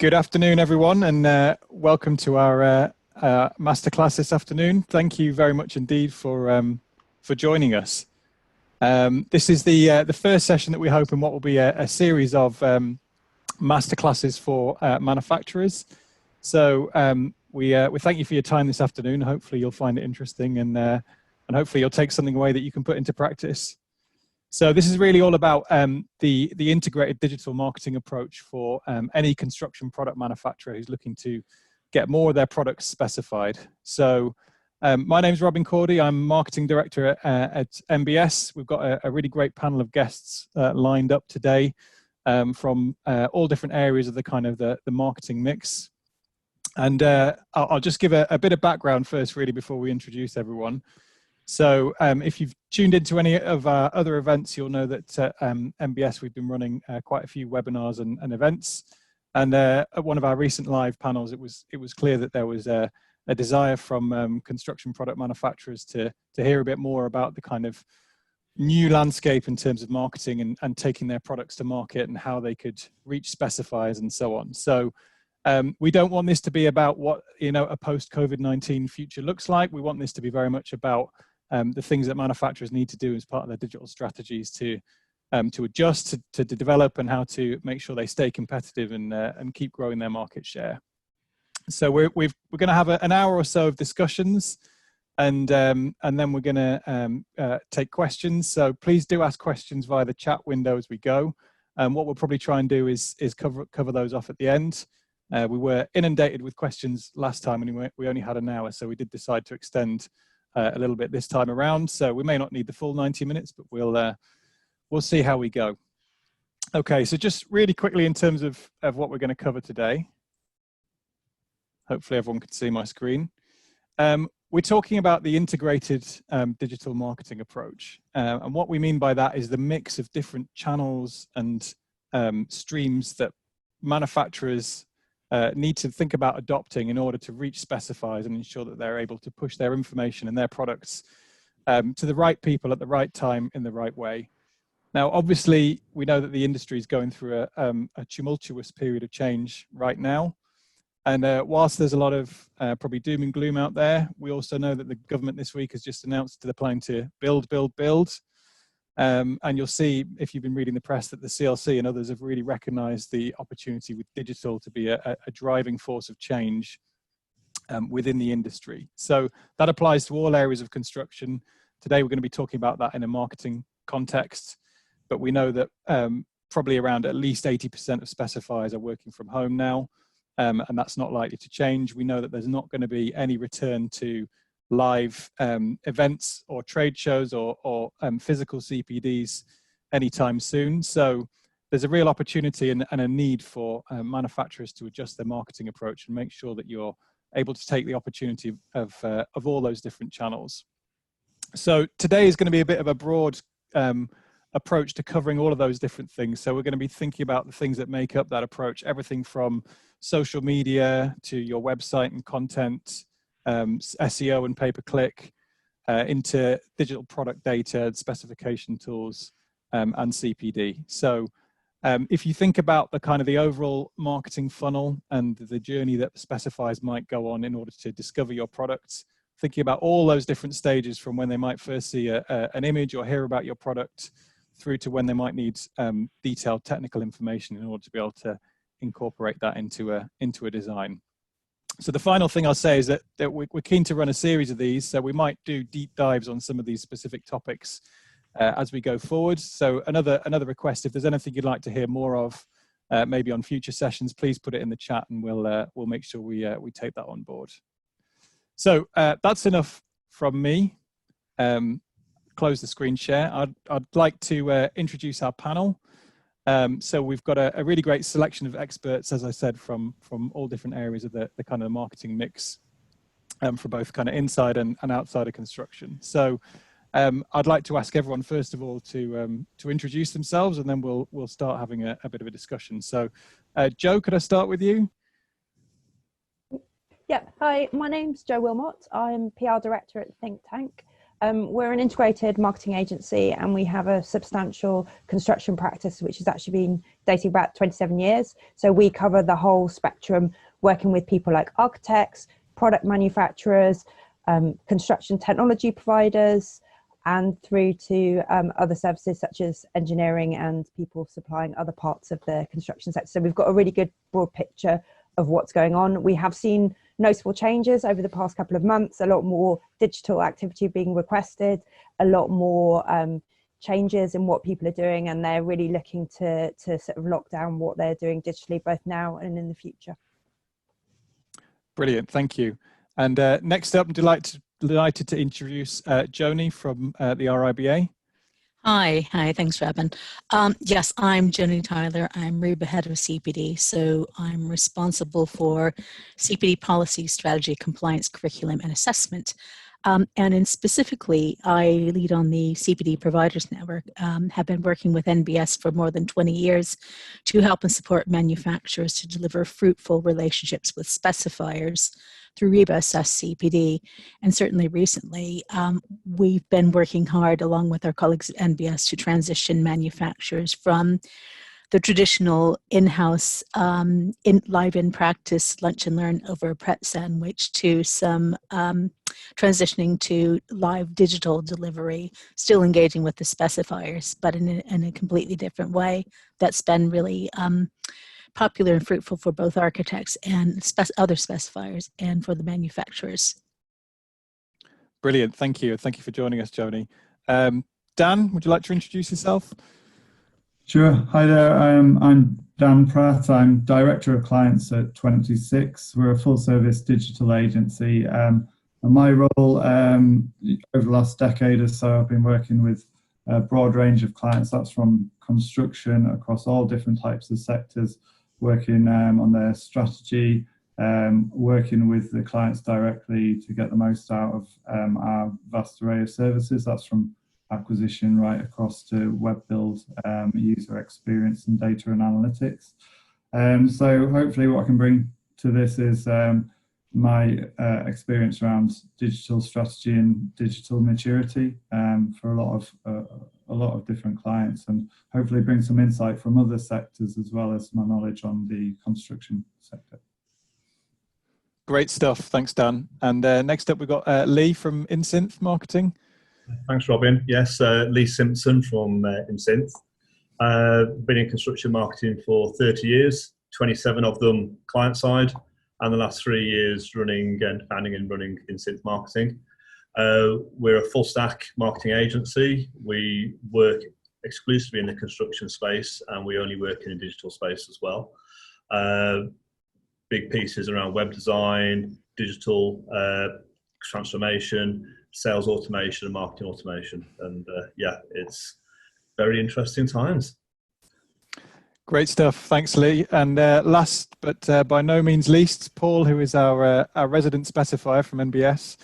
Good afternoon, everyone, and welcome to our masterclass this afternoon. Thank you very much indeed for joining us. This is the first session that we hope in what will be a series of masterclasses for manufacturers. So we thank you for your time this afternoon. Hopefully you'll find it interesting, and hopefully you'll take something away that you can put into practice. So this is really all about the integrated digital marketing approach for any construction product manufacturer who's looking to get more of their products specified. So my name is Cordy. I'm marketing director at MBS. We've got a really great panel of guests lined up today from all different areas of the marketing mix. And I'll just give a bit of background first, really, before we introduce everyone. So if you've tuned into any of our other events, you'll know that at MBS we've been running quite a few webinars and events. And at one of our recent live panels, it was clear that there was a desire from construction product manufacturers to hear a bit more about the kind of new landscape in terms of marketing and taking their products to market and how they could reach specifiers and so on. So we don't want this to be about what a post-COVID-19 future looks like. We want this to be very much about the things that manufacturers need to do as part of their digital strategies to adjust, to develop, and how to make sure they stay competitive and keep growing their market share. So we're going to have an hour or so of discussions, and then we're going to take questions. So please do ask questions via the chat window as we go. What we'll probably try and do is cover those off at the end. We were inundated with questions last time, and we only had an hour, so we did decide to extend a little bit this time around. So we may not need the full 90 minutes, but we'll see how we go. Okay, so just really quickly in terms of what we're going to cover today. Hopefully everyone can see my screen. We're talking about the integrated digital marketing approach. And what we mean by that is the mix of different channels and streams that manufacturers need to think about adopting in order to reach specifiers and ensure that they're able to push their information and their products to the right people at the right time in the right way. Now, obviously, we know that the industry is going through a tumultuous period of change right now. And whilst there's a lot of probably doom and gloom out there, we also know that the government this week has just announced that they're planning to build. And you'll see, if you've been reading the press, that the CLC and others have really recognized the opportunity with digital to be a driving force of change within the industry. So that applies to all areas of construction. Today, we're going to be talking about that in a marketing context, but we know that probably around at least 80% of specifiers are working from home now, and that's not likely to change. We know that there's not going to be any return to live events or trade shows or physical CPDs anytime soon. So there's a real opportunity and a need for manufacturers to adjust their marketing approach and make sure that you're able to take the opportunity of all those different channels. So today is going to be a bit of a broad approach to covering all of those different things. So we're going to be thinking about the things that make up that approach, everything from social media to your website and content, SEO and pay-per-click, into digital product data, specification tools, and CPD. So if you think about the overall marketing funnel and the journey that specifiers might go on in order to discover your products, thinking about all those different stages from when they might first see an image or hear about your product through to when they might need detailed technical information in order to be able to incorporate that into a design. So the final thing I'll say is that we're keen to run a series of these, so we might do deep dives on some of these specific topics as we go forward. So another request, if there's anything you'd like to hear more of, maybe on future sessions, please put it in the chat, and we'll make sure we take that on board. So that's enough from me. Close the screen share. I'd like to introduce our panel. So we've got a really great selection of experts, as I said, from all different areas of the kind of marketing mix, for both kind of inside and outside of construction. So I'd like to ask everyone, first of all, to introduce themselves, and then we'll start having a bit of a discussion. So Jo, could I start with you? Yeah, hi, my name's Jo Wilmot. I'm PR director at Think Tank. We're an integrated marketing agency, and we have a substantial construction practice, which has actually been dating about 27 years. So we cover the whole spectrum, working with people like architects, product manufacturers, construction technology providers, and through to other services such as engineering and people supplying other parts of the construction sector. So we've got a really good broad picture of what's going on. We have seen noticeable changes over the past couple of months, a lot more digital activity being requested, a lot more changes in what people are doing, and they're really looking to sort of lock down what they're doing digitally, both now and in the future. Brilliant, thank you. And next up, I'm delighted to introduce Joni from the RIBA. Hi, thanks, Robin. Yes, I'm Joni Tyler. I'm RIBA head of CPD, so I'm responsible for CPD policy, strategy, compliance, curriculum, and assessment. Specifically, I lead on the CPD Providers Network, have been working with NBS for more than 20 years to help and support manufacturers to deliver fruitful relationships with specifiers through RIBA assessed CPD. And certainly recently, we've been working hard along with our colleagues at NBS to transition manufacturers from the traditional in-house, live in practice lunch and learn over a Pratt sandwich to some transitioning to live digital delivery, still engaging with the specifiers, but in a completely different way. That's been really popular and fruitful for both architects and other specifiers and for the manufacturers. Brilliant, thank you. Thank you for joining us, Joni. Dan, would you like to introduce yourself? Sure. Hi there. I'm Dan Pratt. I'm Director of Clients at twentysix. We're a full-service digital agency. And my role over the last decade or so, I've been working with a broad range of clients. That's from construction across all different types of sectors, working on their strategy, working with the clients directly to get the most out of our vast array of services. That's from acquisition right across to web build, user experience, and data and analytics. So hopefully what I can bring to this is my experience around digital strategy and digital maturity for a lot of different clients, and hopefully bring some insight from other sectors as well as my knowledge on the construction sector. Great stuff, thanks Dan. And next up we've got Leigh from Insynth Marketing. Thanks, Robin. Yes, Leigh Simpson from Insynth. Been in construction marketing for 30 years, 27 of them client side, and the last 3 years running and founding and running Insynth Marketing. We're a full stack marketing agency. We work exclusively in the construction space, and we only work in the digital space as well. Big pieces around web design, digital transformation, sales automation, and marketing automation. And yeah, it's very interesting times. Great stuff, thanks Leigh. And last but by no means least, Paul, who is our resident specifier from NBS.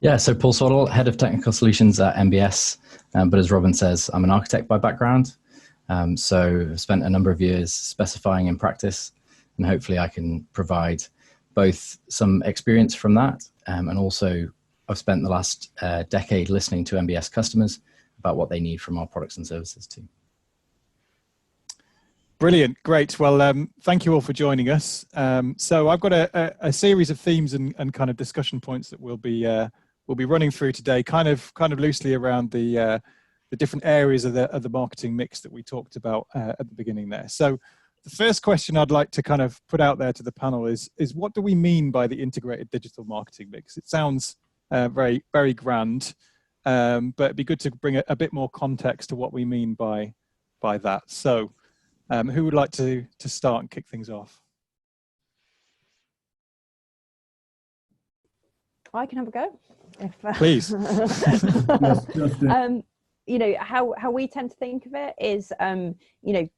Yeah, so Paul Swaddle, Head of Technical Solutions at NBS, but as Robin says, I'm an architect by background, so I've spent a number of years specifying in practice, and hopefully I can provide both some experience from that, and also I've spent the last decade listening to NBS customers about what they need from our products and services too. Brilliant, great. Well, thank you all for joining us. So I've got a series of themes and kind of discussion points that we'll be running through today, kind of loosely around the different areas of the marketing mix that we talked about at the beginning there. So the first question I'd like to kind of put out there to the panel is what do we mean by the integrated digital marketing mix? It sounds very, very grand, but it'd be good to bring a bit more context to what we mean by that. So who would like to start and kick things off? I can have a go. Please. You know, how we tend to think of it is, you know,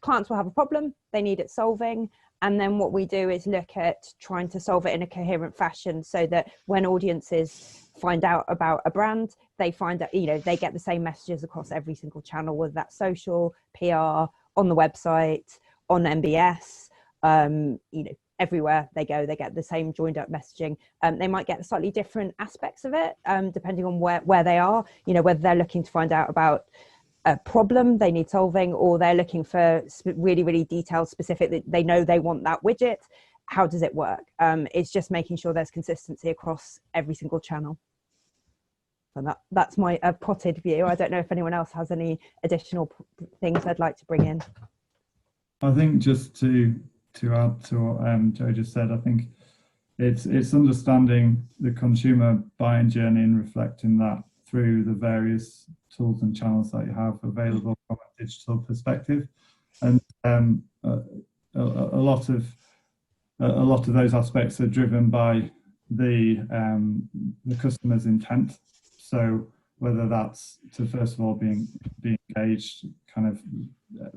clients will have a problem, they need it solving, and then what we do is look at trying to solve it in a coherent fashion so that when audiences find out about a brand, they find that, you know, they get the same messages across every single channel, whether that's social, PR, on the website, on MBS, you know, everywhere they go, they get the same joined up messaging. They might get slightly different aspects of it, depending on where they are, you know, whether they're looking to find out about a problem they need solving, or they're looking for really, really detailed, specific, that they know they want that widget. How does it work? It's just making sure there's consistency across every single channel. So that's my potted view. I don't know if anyone else has any additional things they'd like to bring in. I think just to add to what Joe just said, I think it's understanding the consumer buying journey and reflecting that through the various tools and channels that you have available from a digital perspective, and a lot of those aspects are driven by the customer's intent. So whether that's to first of all be engaged, kind of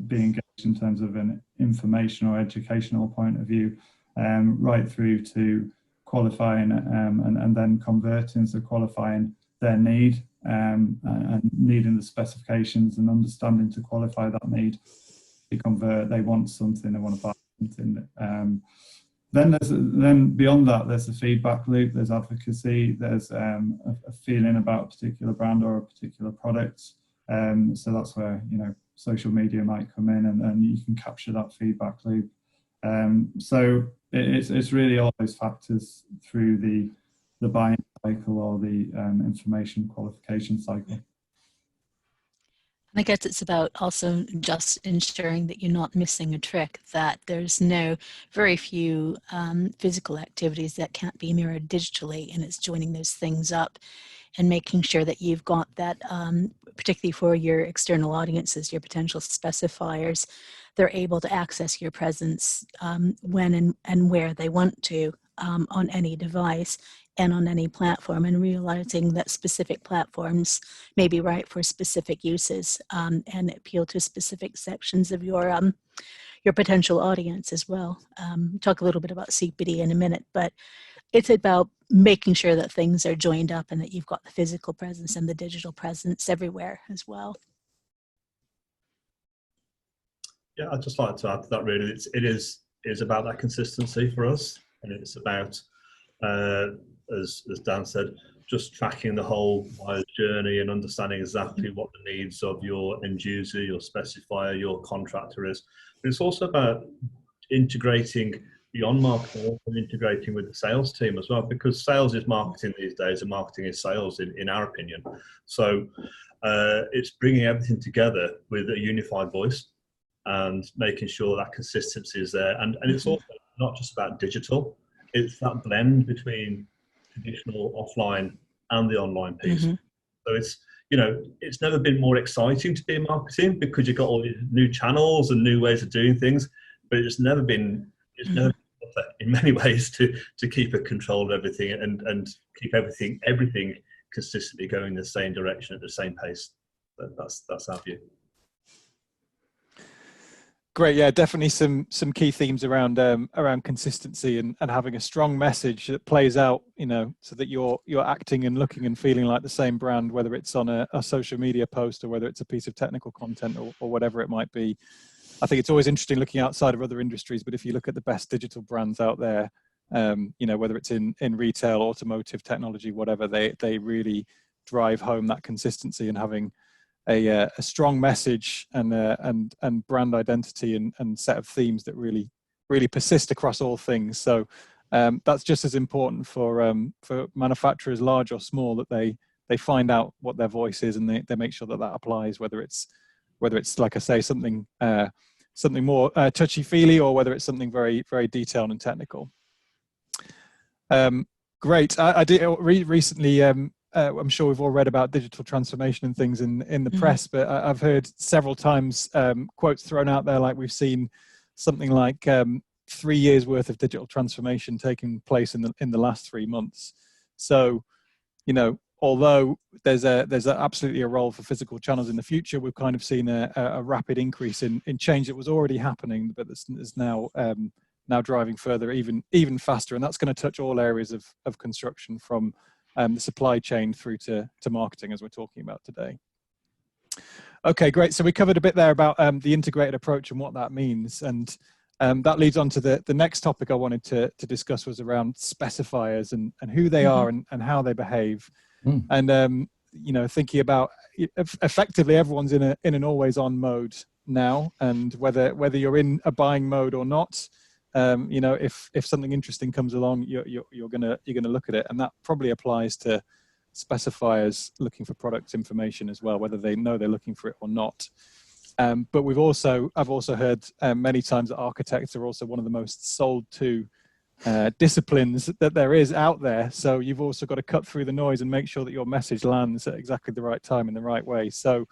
be engaged in terms of an information or educational point of view, right through to qualifying and then converting, so qualifying their need and needing the specifications and understanding to qualify that need. They convert, they want something, they want to buy something. Then beyond that, there's a feedback loop, there's advocacy, there's a feeling about a particular brand or a particular product. So that's where, you know, social media might come in and you can capture that feedback loop. So it's really all those factors through the buying cycle or the information qualification cycle. I guess it's about also just ensuring that you're not missing a trick, that there's very few physical activities that can't be mirrored digitally, and it's joining those things up and making sure that you've got that, particularly for your external audiences, your potential specifiers, they're able to access your presence when and where they want to on any device and on any platform, and realizing that specific platforms may be right for specific uses and appeal to specific sections of your potential audience as well. Talk a little bit about CPD in a minute, but it's about making sure that things are joined up and that you've got the physical presence and the digital presence everywhere as well. Yeah, I'd just like to add to that. Really, it is about that consistency for us, and it's about as Dan said, just tracking the whole buyer journey and understanding exactly what the needs of your end user, your specifier, your contractor is. But it's also about integrating beyond marketing and integrating with the sales team as well, because sales is marketing these days and marketing is sales in our opinion. So it's bringing everything together with a unified voice and making sure that consistency is there. And it's also not just about digital, it's that blend between traditional offline and the online piece. So it's, you know, it's never been more exciting to be in marketing because you've got all these new channels and new ways of doing things, but it's never been in many ways to keep a control of everything and keep everything consistently going in the same direction at the same pace. That's our view. Great, yeah, definitely some key themes around consistency and having a strong message that plays out, you know, so that you're acting and looking and feeling like the same brand, whether it's on a social media post or whether it's a piece of technical content or whatever it might be. I think it's always interesting looking outside of other industries, but if you look at the best digital brands out there, you know, whether it's in retail, automotive, technology, whatever, they really drive home that consistency and having a strong message and brand identity and set of themes that really persist across all things. So that's just as important for manufacturers, large or small, that they find out what their voice is and they make sure that applies, whether it's like I say, something more touchy-feely or whether it's something very, very detailed and technical. Great. I did recently. I'm sure we've all read about digital transformation and things in the press, but I've heard several times quotes thrown out there like we've seen something like 3 years worth of digital transformation taking place in the last 3 months. So, you know, although there's absolutely a role for physical channels in the future, we've kind of seen a rapid increase in change that was already happening, but is now driving further even faster, and that's going to touch all areas of construction, from the supply chain through to marketing, as we're talking about today. Okay, great. So we covered a bit there about the integrated approach and what that means. And that leads on to the next topic I wanted to discuss, was around specifiers and who they are and how they behave. And thinking about effectively everyone's in an always on mode now, and whether you're in a buying mode or not, if something interesting comes along, you're gonna look at it, and that probably applies to specifiers looking for product information as well, whether they know they're looking for it or not. But I've also heard many times that architects are also one of the most sold to disciplines that there is out there. So you've also got to cut through the noise and make sure that your message lands at exactly the right time in the right way. So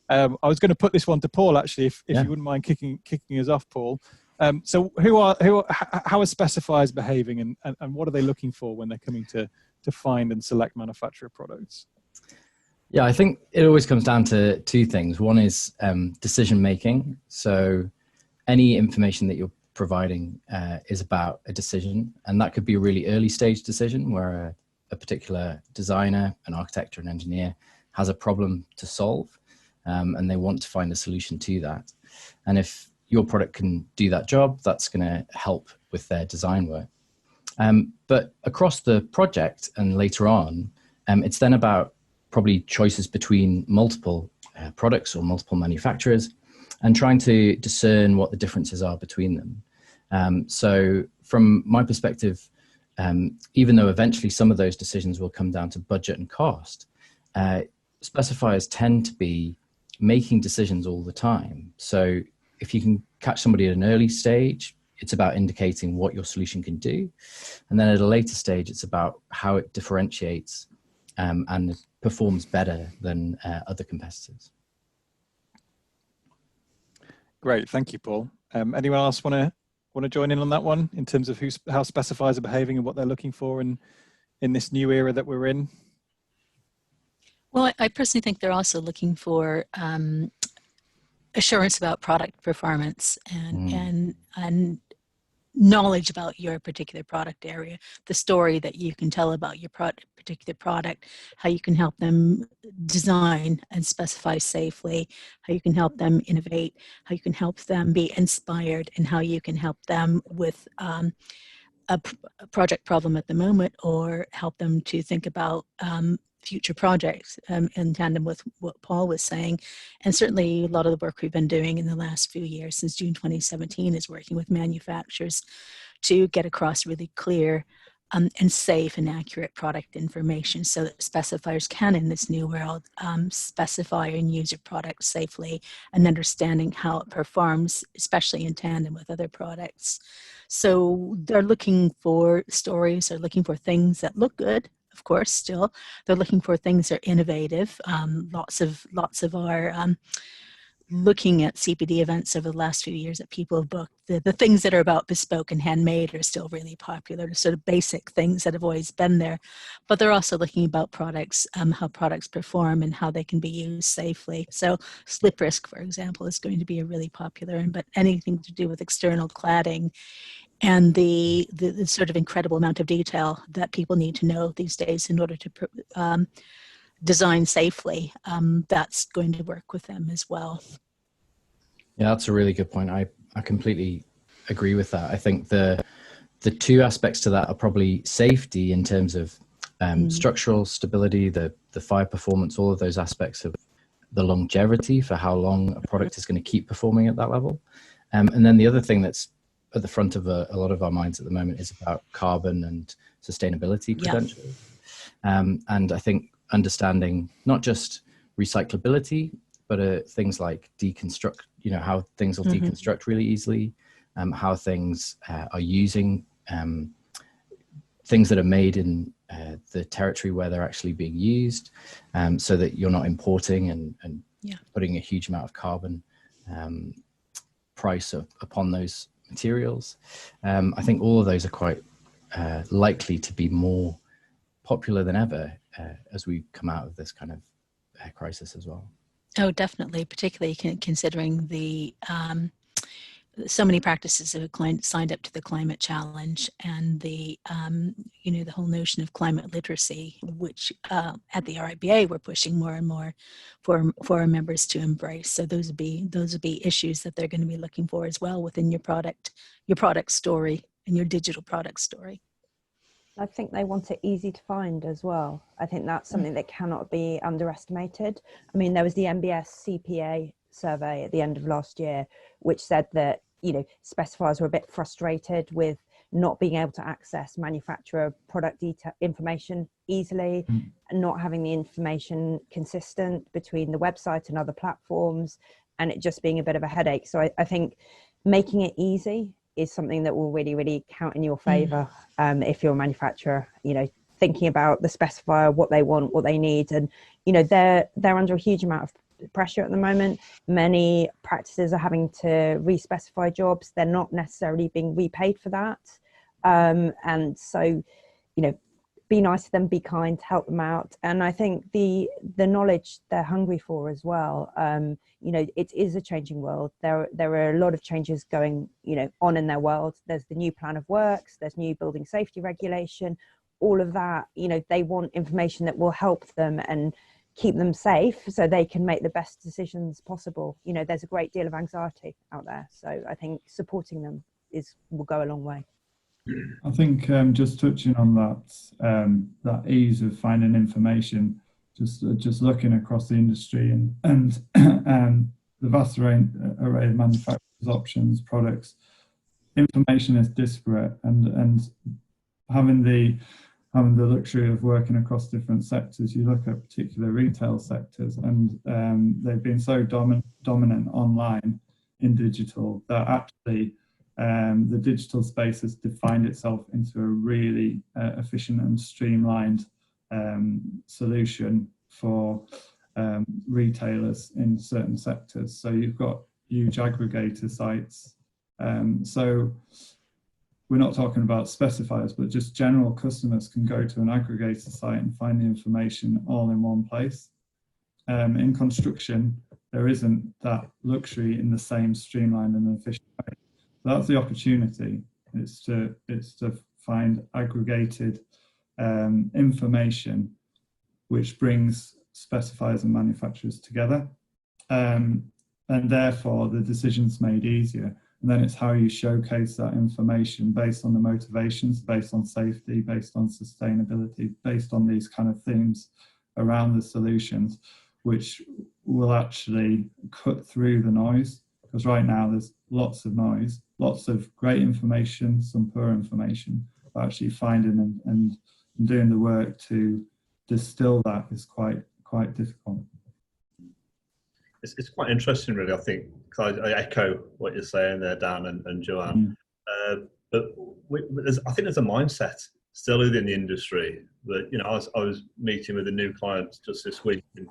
I was going to put this one to Paul, actually, if you wouldn't mind kicking us off, Paul. So how are specifiers behaving, and what are they looking for when they're coming to find and select manufacturer products? Yeah, I think it always comes down to two things. One is decision making. So any information that you're providing is about a decision, and that could be a really early stage decision where a particular designer, an architect, or an engineer has a problem to solve, and they want to find a solution to that. And if your product can do that job, that's going to help with their design work. But across the project and later on, it's then about probably choices between multiple products or multiple manufacturers, and trying to discern what the differences are between them. So from my perspective, even though eventually some of those decisions will come down to budget and cost, specifiers tend to be making decisions all the time. So if you can catch somebody at an early stage, it's about indicating what your solution can do. And then at a later stage, it's about how it differentiates and performs better than other competitors. Great, thank you, Paul. Anyone else want to join in on that one in terms of how specifiers are behaving and what they're looking for in this new era that we're in? Well, I personally think they're also looking for assurance about product performance and knowledge about your particular product area, the story that you can tell about your particular product, how you can help them design and specify safely, how you can help them innovate, how you can help them be inspired, and how you can help them with a project problem at the moment, or help them to think about future projects in tandem with what Paul was saying. And certainly a lot of the work we've been doing in the last few years since June 2017 is working with manufacturers to get across really clear and safe and accurate product information, so that specifiers can, in this new world, specify and use your product safely, and understanding how it performs, especially in tandem with other products. So they're looking for stories, they're looking for things that look good. Of course, still, they're looking for things that are innovative. Lots of our looking at CPD events over the last few years that people have booked, the things that are about bespoke and handmade are still really popular, sort of basic things that have always been there. But they're also looking about products, how products perform and how they can be used safely. So slip risk, for example, is going to be a really popular one, but anything to do with external cladding and the sort of incredible amount of detail that people need to know these days in order to design safely, that's going to work with them as well. Yeah, that's a really good point. I completely agree with that. I think the two aspects to that are probably safety in terms of structural stability, the fire performance, all of those aspects of the longevity for how long a product is going to keep performing at that level. And then the other thing that's at the front of a lot of our minds at the moment is about carbon and sustainability credentials. And I think understanding not just recyclability, but things like deconstruct, how things will deconstruct really easily, how things are using things that are made in the territory where they're actually being used, so that you're not importing and putting a huge amount of carbon price upon those materials. I think all of those are quite likely to be more popular than ever as we come out of this kind of crisis as well. Oh, definitely, particularly considering the so many practices have signed up to the climate challenge and the the whole notion of climate literacy, which at the RIBA we're pushing more and more for our members to embrace. So those would be issues that they're going to be looking for as well within your product story and your digital product story. I think they want it easy to find as well. I think that's something that cannot be underestimated. I mean, there was the MBS CPA survey at the end of last year, which said that, specifiers were a bit frustrated with not being able to access manufacturer product information easily, and not having the information consistent between the website and other platforms, and it just being a bit of a headache. So I think making it easy is something that will really, really count in your favor if you're a manufacturer, thinking about the specifier, what they want, what they need. And, they're under a huge amount of pressure at the moment. Many practices are having to re-specify jobs. They're not necessarily being repaid for that. And so, be nice to them, be kind, help them out. And I think the knowledge they're hungry for as well. It is a changing world. There are a lot of changes going, on in their world. There's the new plan of works, there's new building safety regulation, all of that. They want information that will help them and keep them safe so they can make the best decisions possible. There's a great deal of anxiety out there. So I think supporting them will go a long way. I think just touching on that ease of finding information, just looking across the industry and the vast array of manufacturers, options, products, information is disparate, and having the luxury of working across different sectors, you look at particular retail sectors, and they've been so dominant online in digital that actually the digital space has defined itself into a really efficient and streamlined solution for retailers in certain sectors. So you've got huge aggregator sites. So we're not talking about specifiers, but just general customers can go to an aggregator site and find the information all in one place. In construction, there isn't that luxury in the same streamlined and efficient way. So that's the opportunity. It's to find aggregated information which brings specifiers and manufacturers together, and therefore the decision's made easier. And then it's how you showcase that information based on the motivations, based on safety, based on sustainability, based on these kind of themes around the solutions, which will actually cut through the noise. Because right now there's lots of noise, lots of great information, some poor information, but actually finding and doing the work to distill that is quite difficult. It's quite interesting, really. I think, because I echo what you're saying there, Dan and Joanne. But I think there's a mindset still within the industry that, I was meeting with a new client just this week, and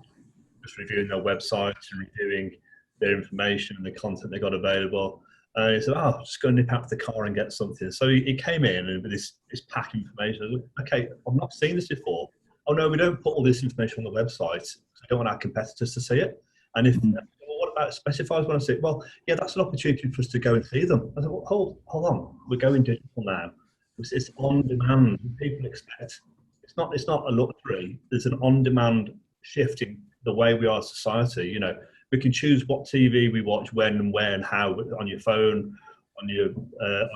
just reviewing their websites and reviewing their information and the content they got available. And he said, just go nip out to the car and get something. So he came in and with this pack of information. I was like, okay, I've not seen this before. Oh no, we don't put all this information on the website. I don't want our competitors to see it. And what about specifiers when I see it? Well, yeah, that's an opportunity for us to go and see them. I said, well, hold on, we're going digital now. It's on demand. People expect it's not a luxury. There's an on-demand shift in the way we are as society. We can choose what TV we watch, when and where and how, on your phone, on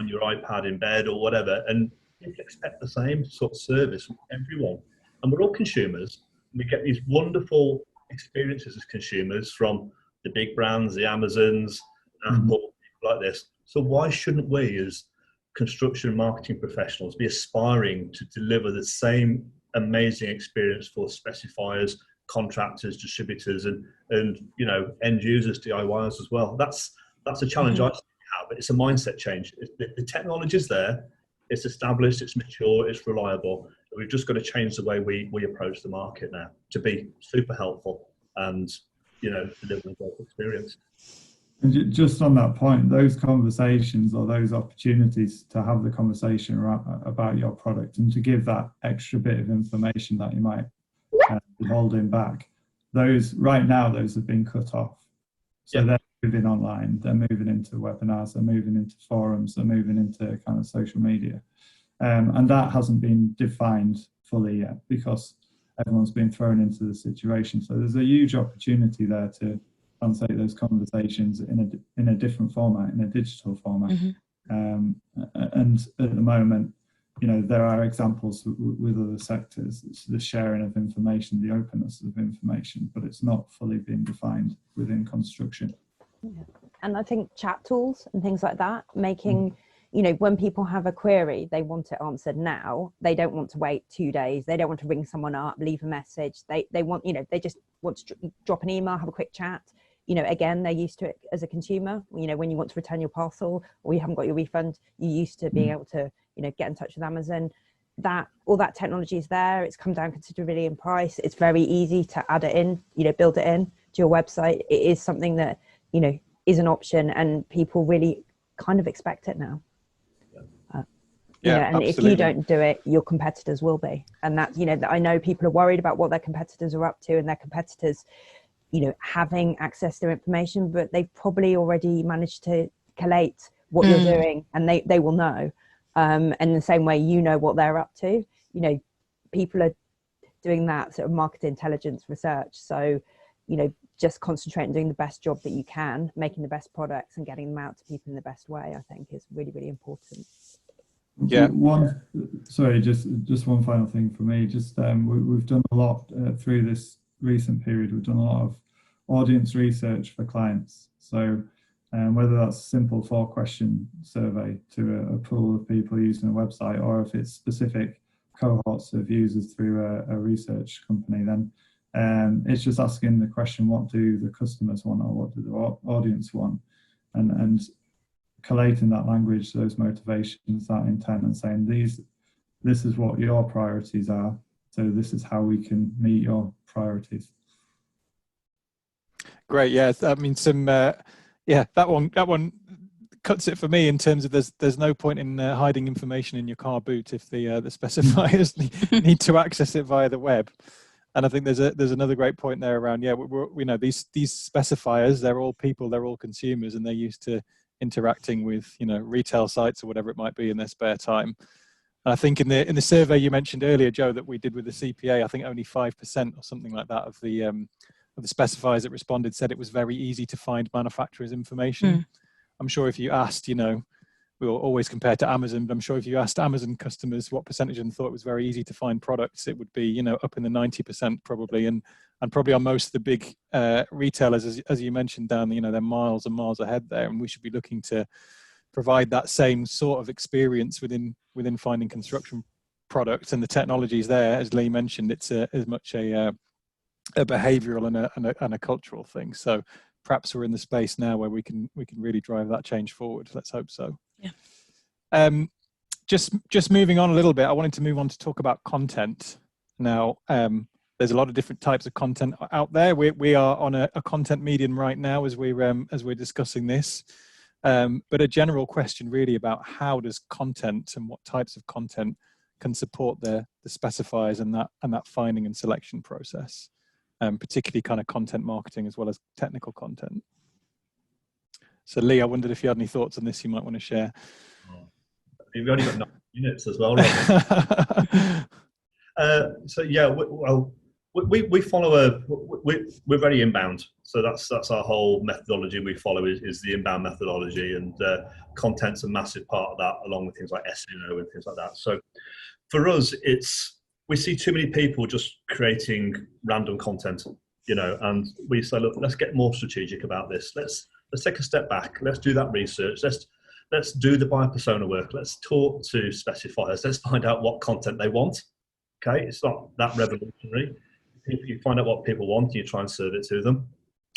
your iPad in bed or whatever. And people expect the same sort of service from everyone. And we're all consumers. We get these wonderful experiences as consumers from the big brands, the Amazons, Apple, people like this. So why shouldn't we, as construction marketing professionals, be aspiring to deliver the same amazing experience for specifiers, contractors, distributors, and end users, DIYers as well? That's a challenge I have, but it's a mindset change. The technology is there, it's established, it's mature, it's reliable. We've just got to change the way we approach the market now to be super helpful and deliver a great experience. And just on that point, those conversations or those opportunities to have the conversation about your product and to give that extra bit of information that you might be holding back, those have been cut off. So they're moving online, they're moving into webinars, they're moving into forums, they're moving into kind of social media. And that hasn't been defined fully yet because everyone's been thrown into the situation. So there's a huge opportunity there to translate those conversations in a different format, in a digital format. And at the moment, you know, there are examples with other sectors. It's the sharing of information, the openness of information, but it's not fully being defined within construction. And I think chat tools and things like that, making, you know, when people have a query, they want it answered now. They don't want to wait 2 days. They don't want to ring someone up, leave a message. They want, you know, they just want to drop an email, have a quick chat. You know, again, they're used to it as a consumer. You know, when you want to return your parcel or you haven't got your refund, you're used to being able to, you know, get in touch with Amazon. That all that technology is there. It's come down considerably in price. It's very easy to add it in, you know, build it in to your website. It is something that, you know, is an option, and people really kind of expect it now. You know, and absolutely. if you don't do it, your competitors will be. And that, you know, I know people are worried about what their competitors are up to, and their competitors, you know, having access to their information, but they've probably already managed to collate what you're doing, and they will know. And in the same way, you know what they're up to. You know, people are doing that sort of market intelligence research. So, you know, just concentrate on doing the best job that you can, making the best products and getting them out to people in the best way, I think is really, really important. Yeah. Sorry, just one final thing for me. Just we've done a lot through this recent period. We've done a lot of audience research for clients. So whether that's a simple 4-question survey to a pool of people using a website, or if it's specific cohorts of users through a research company, then it's just asking the question, what do the customers want, or what do the audience want, and collating that language, those motivations, that intent, and saying this is what your priorities are, so this is how we can meet your priorities. Great. Yeah, I mean, that one cuts it for me in terms of there's no point in hiding information in your car boot if the specifiers need to access it via the web. And I think there's another great point there around, we know these specifiers, they're all people, they're all consumers, and they're used to interacting with, you know, retail sites or whatever it might be in their spare time. And I think in the survey you mentioned earlier, Joe, that we did with the CPA, I think only 5% or something like that of the specifiers that responded said it was very easy to find manufacturers' information. I'm sure if you asked, you know, we'll always compare to Amazon, but I'm sure if you asked Amazon customers what percentage of them thought it was very easy to find products, it would be, you know, up in the 90% probably, and probably on most of the big retailers, as you mentioned, Dan, you know, they're miles and miles ahead there, and we should be looking to provide that same sort of experience within finding construction products, and the technologies there, as Leigh mentioned, it's as much a behavioural and a cultural thing. So perhaps we're in the space now where we can really drive that change forward. Let's hope so. Yeah. Just moving on a little bit, I wanted to move on to talk about content now. There's a lot of different types of content out there. We are on a content medium right now as we're discussing this. But a general question really about how does content and what types of content can support the specifiers and that finding and selection process, particularly kind of content marketing as well as technical content. So Leigh, I wondered if you had any thoughts on this you might want to share. You've only got 9 minutes as well, Robin. So yeah, we follow we're very inbound, so that's our whole methodology we follow is the inbound methodology, and content's a massive part of that, along with things like SEO and things like that. So for us, we see too many people just creating random content, you know, and we say, look, let's get more strategic about this. Let's take a step back. Let's do that research. Let's do the buyer persona work. Let's talk to specifiers. Let's find out what content they want. Okay, it's not that revolutionary. You find out what people want, and you try and serve it to them,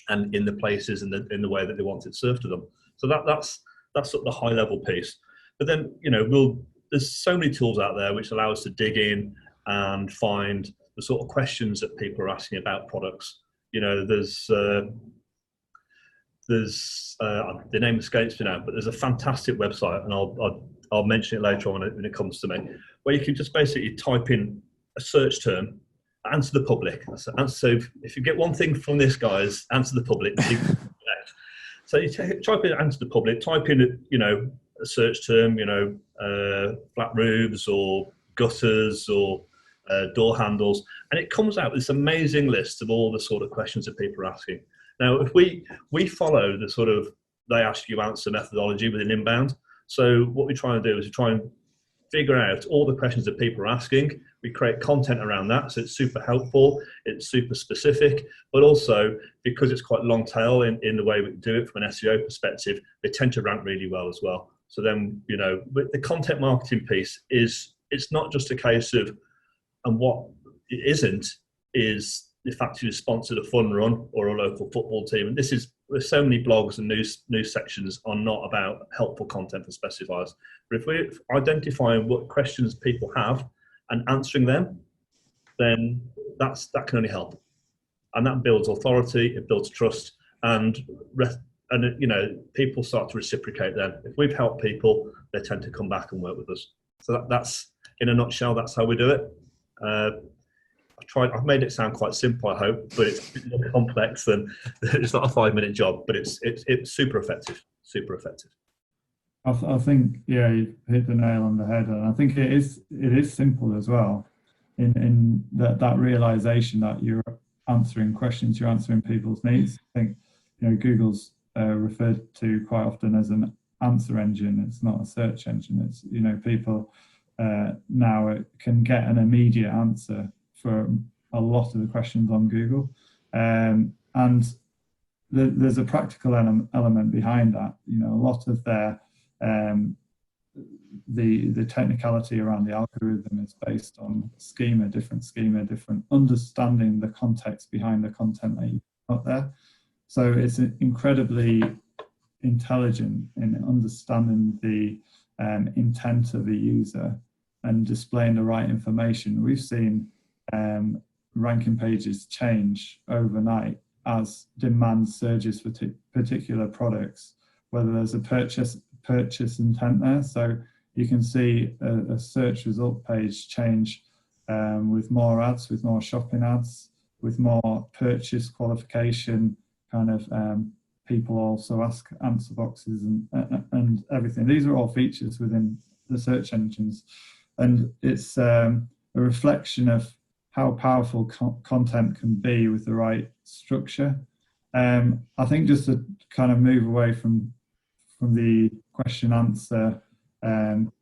and in the places and in the way that they want it served to them. So that's sort of the high level piece. But then, you know, there's so many tools out there which allow us to dig in and find the sort of questions that people are asking about products. You know, there's the name escapes me now, but there's a fantastic website, and I'll mention it later on when it comes to me, where you can just basically type in a search term, answer the public. So if you get one thing from this, guys, answer the public. So you type in answer the public, type in, you know, a search term, you know, flat roofs or gutters or door handles, and it comes out with this amazing list of all the sort of questions that people are asking. Now, if we follow the sort of they ask you answer methodology within Inbound, so what we try and do is we try and figure out all the questions that people are asking. We create content around that, so it's super helpful, it's super specific, but also because it's quite long tail in the way we do it from an SEO perspective, they tend to rank really well as well. So then, you know, but the content marketing piece is, it's not just a case of, and what it isn't is the fact you sponsored a fun run or a local football team. And this is, there's so many blogs and news sections are not about helpful content for specifiers. But if we're identifying what questions people have and answering them, then that can only help. And that builds authority, it builds trust, and you know, people start to reciprocate then. If we've helped people, they tend to come back and work with us. So that's, in a nutshell, that's how we do it. I've made it sound quite simple, I hope, but it's more complex than, it's not a 5-minute job, but it's super effective, super effective. I think, yeah, you've hit the nail on the head, and I think it is simple as well, in that realization that you're answering questions, you're answering people's needs. I think, you know, Google's referred to quite often as an answer engine. It's not a search engine. It's, you know, people now can get an immediate answer for a lot of the questions on Google, and there's a practical element behind that. You know, a lot of their the technicality around the algorithm is based on different understanding the context behind the content that you put out there. So it's incredibly intelligent in understanding the intent of the user and displaying the right information. We've seen ranking pages change overnight as demand surges for particular products, whether there's a purchase intent there. So you can see a search result page change with more ads, with more shopping ads, with more purchase qualification kind of people also answer boxes and everything. These are all features within the search engines, and it's a reflection of how powerful content can be with the right structure. I think just to kind of move away from the question answer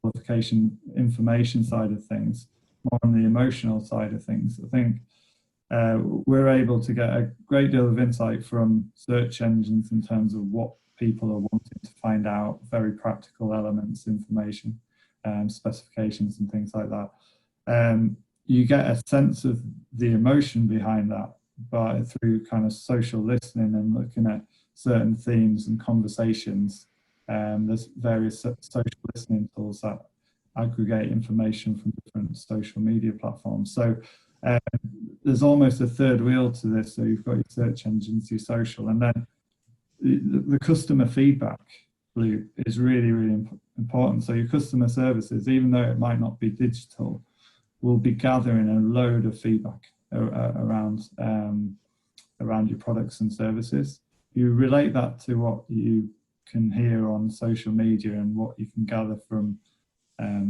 qualification information side of things, more on the emotional side of things, I think we're able to get a great deal of insight from search engines in terms of what people are wanting to find out, very practical elements, information, specifications and things like that. You get a sense of the emotion behind that through kind of social listening and looking at certain themes and conversations. There's various social listening tools that aggregate information from different social media platforms. So there's almost a third wheel to this. So you've got your search engines, your social, and then the customer feedback loop is really, really important. So your customer services, even though it might not be digital, will be gathering a load of feedback around your products and services. You relate that to what you can hear on social media and what you can gather from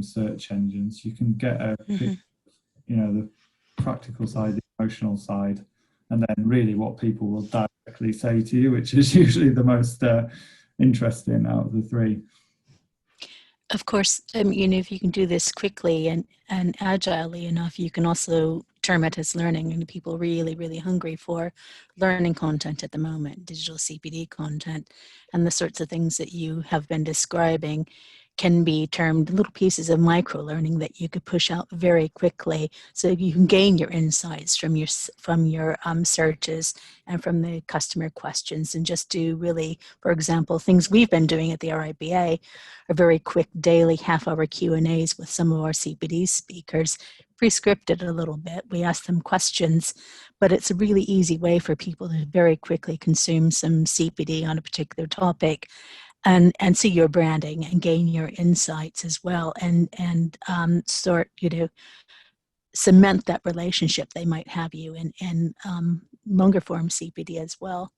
search engines. You can get a you know, the practical side, the emotional side, and then really what people will directly say to you, which is usually the most interesting out of the three. Of course, you know, if you can do this quickly and agilely enough, you can also term it as learning. And people really, really hungry for learning content at the moment, digital CPD content, and the sorts of things that you have been describing can be termed little pieces of micro-learning that you could push out very quickly, so you can gain your insights from your searches and from the customer questions, and just do really, for example, things we've been doing at the RIBA are very quick daily half-hour Q&As with some of our CPD speakers, pre-scripted a little bit. We ask them questions, but it's a really easy way for people to very quickly consume some CPD on a particular topic and see your branding and gain your insights as well, and sort, you know, cement that relationship they might have you in longer form CPD as well.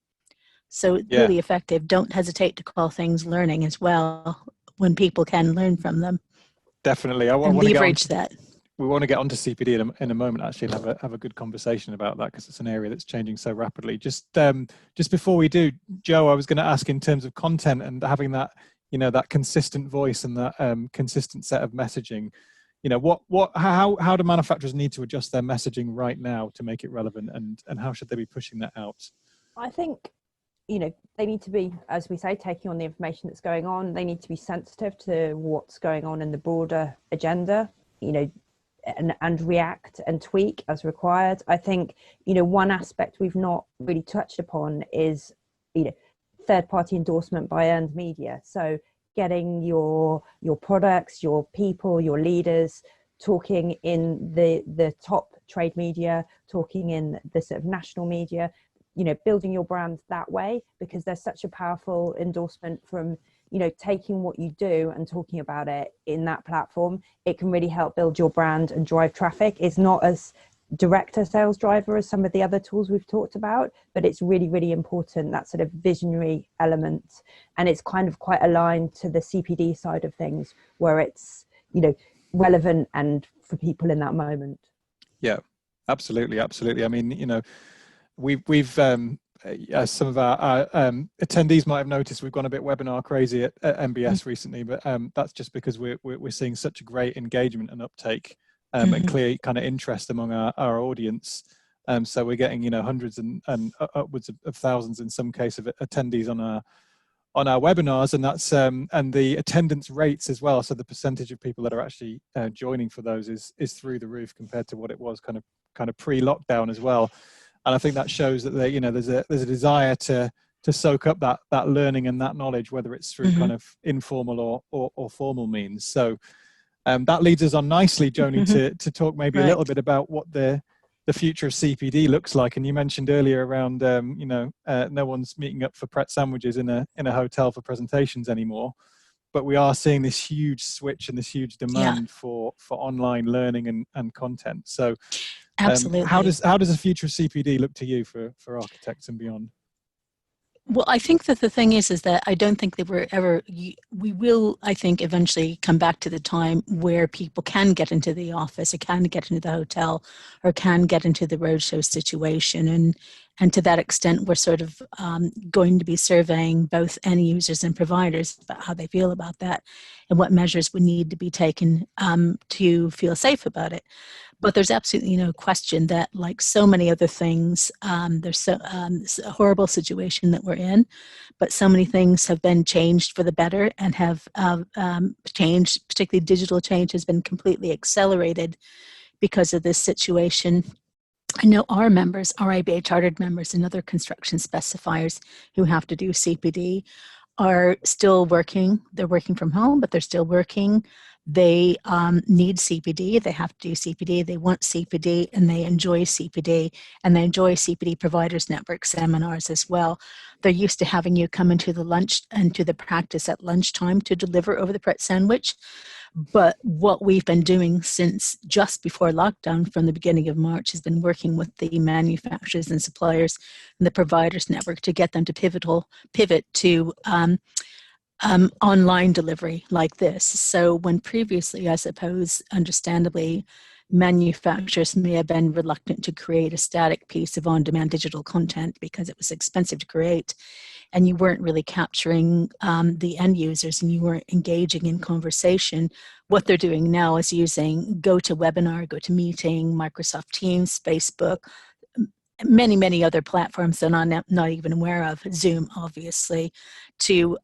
So really effective. Don't hesitate to call things learning as well when people can learn from them. Definitely. And leverage that. We want to get onto CPD in a moment, actually, and have a good conversation about that, because it's an area that's changing so rapidly. Just before we do, Joe, I was going to ask, in terms of content and having that, that consistent voice and that consistent set of messaging, how do manufacturers need to adjust their messaging right now to make it relevant, and how should they be pushing that out? I think, they need to be, as we say, taking on the information that's going on. They need to be sensitive to what's going on in the broader agenda, and react and tweak as required. I think, one aspect we've not really touched upon is, third-party endorsement by earned media. So getting your products, your people, your leaders talking in the top trade media, talking in the sort of national media, building your brand that way, because there's such a powerful endorsement from, taking what you do and talking about it in that platform. It can really help build your brand and drive traffic. It's not as direct a sales driver as some of the other tools we've talked about, but it's really, really important, that sort of visionary element. And it's kind of quite aligned to the CPD side of things, where it's, relevant and for people in that moment. Yeah, absolutely. I mean, we've as some of our attendees might have noticed, we've gone a bit webinar crazy at MBS recently, but that's just because we're seeing such a great engagement and uptake and clear kind of interest among our audience. So we're getting, hundreds and upwards of thousands in some case of attendees on our webinars, and that's and the attendance rates as well. So the percentage of people that are actually joining for those is through the roof compared to what it was kind of pre-lockdown as well. And I think that shows that there's a desire to soak up that learning and that knowledge, whether it's through kind of informal or formal means. So that leads us on nicely, Joni, to talk maybe a little bit about what the future of CPD looks like. And you mentioned earlier around no one's meeting up for Pratt sandwiches in a hotel for presentations anymore, but we are seeing this huge switch and this huge demand for online learning and content. So absolutely. How does the future of CPD look to you for architects and beyond? Well, I think that the thing is that I don't think that we will, I think, eventually come back to the time where people can get into the office or can get into the hotel or can get into the roadshow situation. And to that extent, we're sort of going to be surveying both end users and providers about how they feel about that and what measures would need to be taken to feel safe about it. But there's absolutely no question that, like so many other things, there's it's a horrible situation that we're in, but so many things have been changed for the better and have changed, particularly digital change has been completely accelerated because of this situation. I know our members, our RIBA chartered members and other construction specifiers who have to do CPD are still working. They're working from home, but they're still working. They need CPD, they have to do CPD, they want CPD, and they enjoy CPD, and they enjoy CPD Providers Network seminars as well. They're used to having you come into the practice at lunchtime to deliver over the Pratt sandwich. But what we've been doing since just before lockdown, from the beginning of March, has been working with the manufacturers and suppliers and the Providers Network to get them to pivot to online delivery like this. So when previously, I suppose, understandably, manufacturers may have been reluctant to create a static piece of on-demand digital content because it was expensive to create, and you weren't really capturing the end users and you weren't engaging in conversation. What they're doing now is using GoToWebinar, GoToMeeting, Microsoft Teams, Facebook, many, many other platforms that I'm not even aware of, Zoom, obviously, to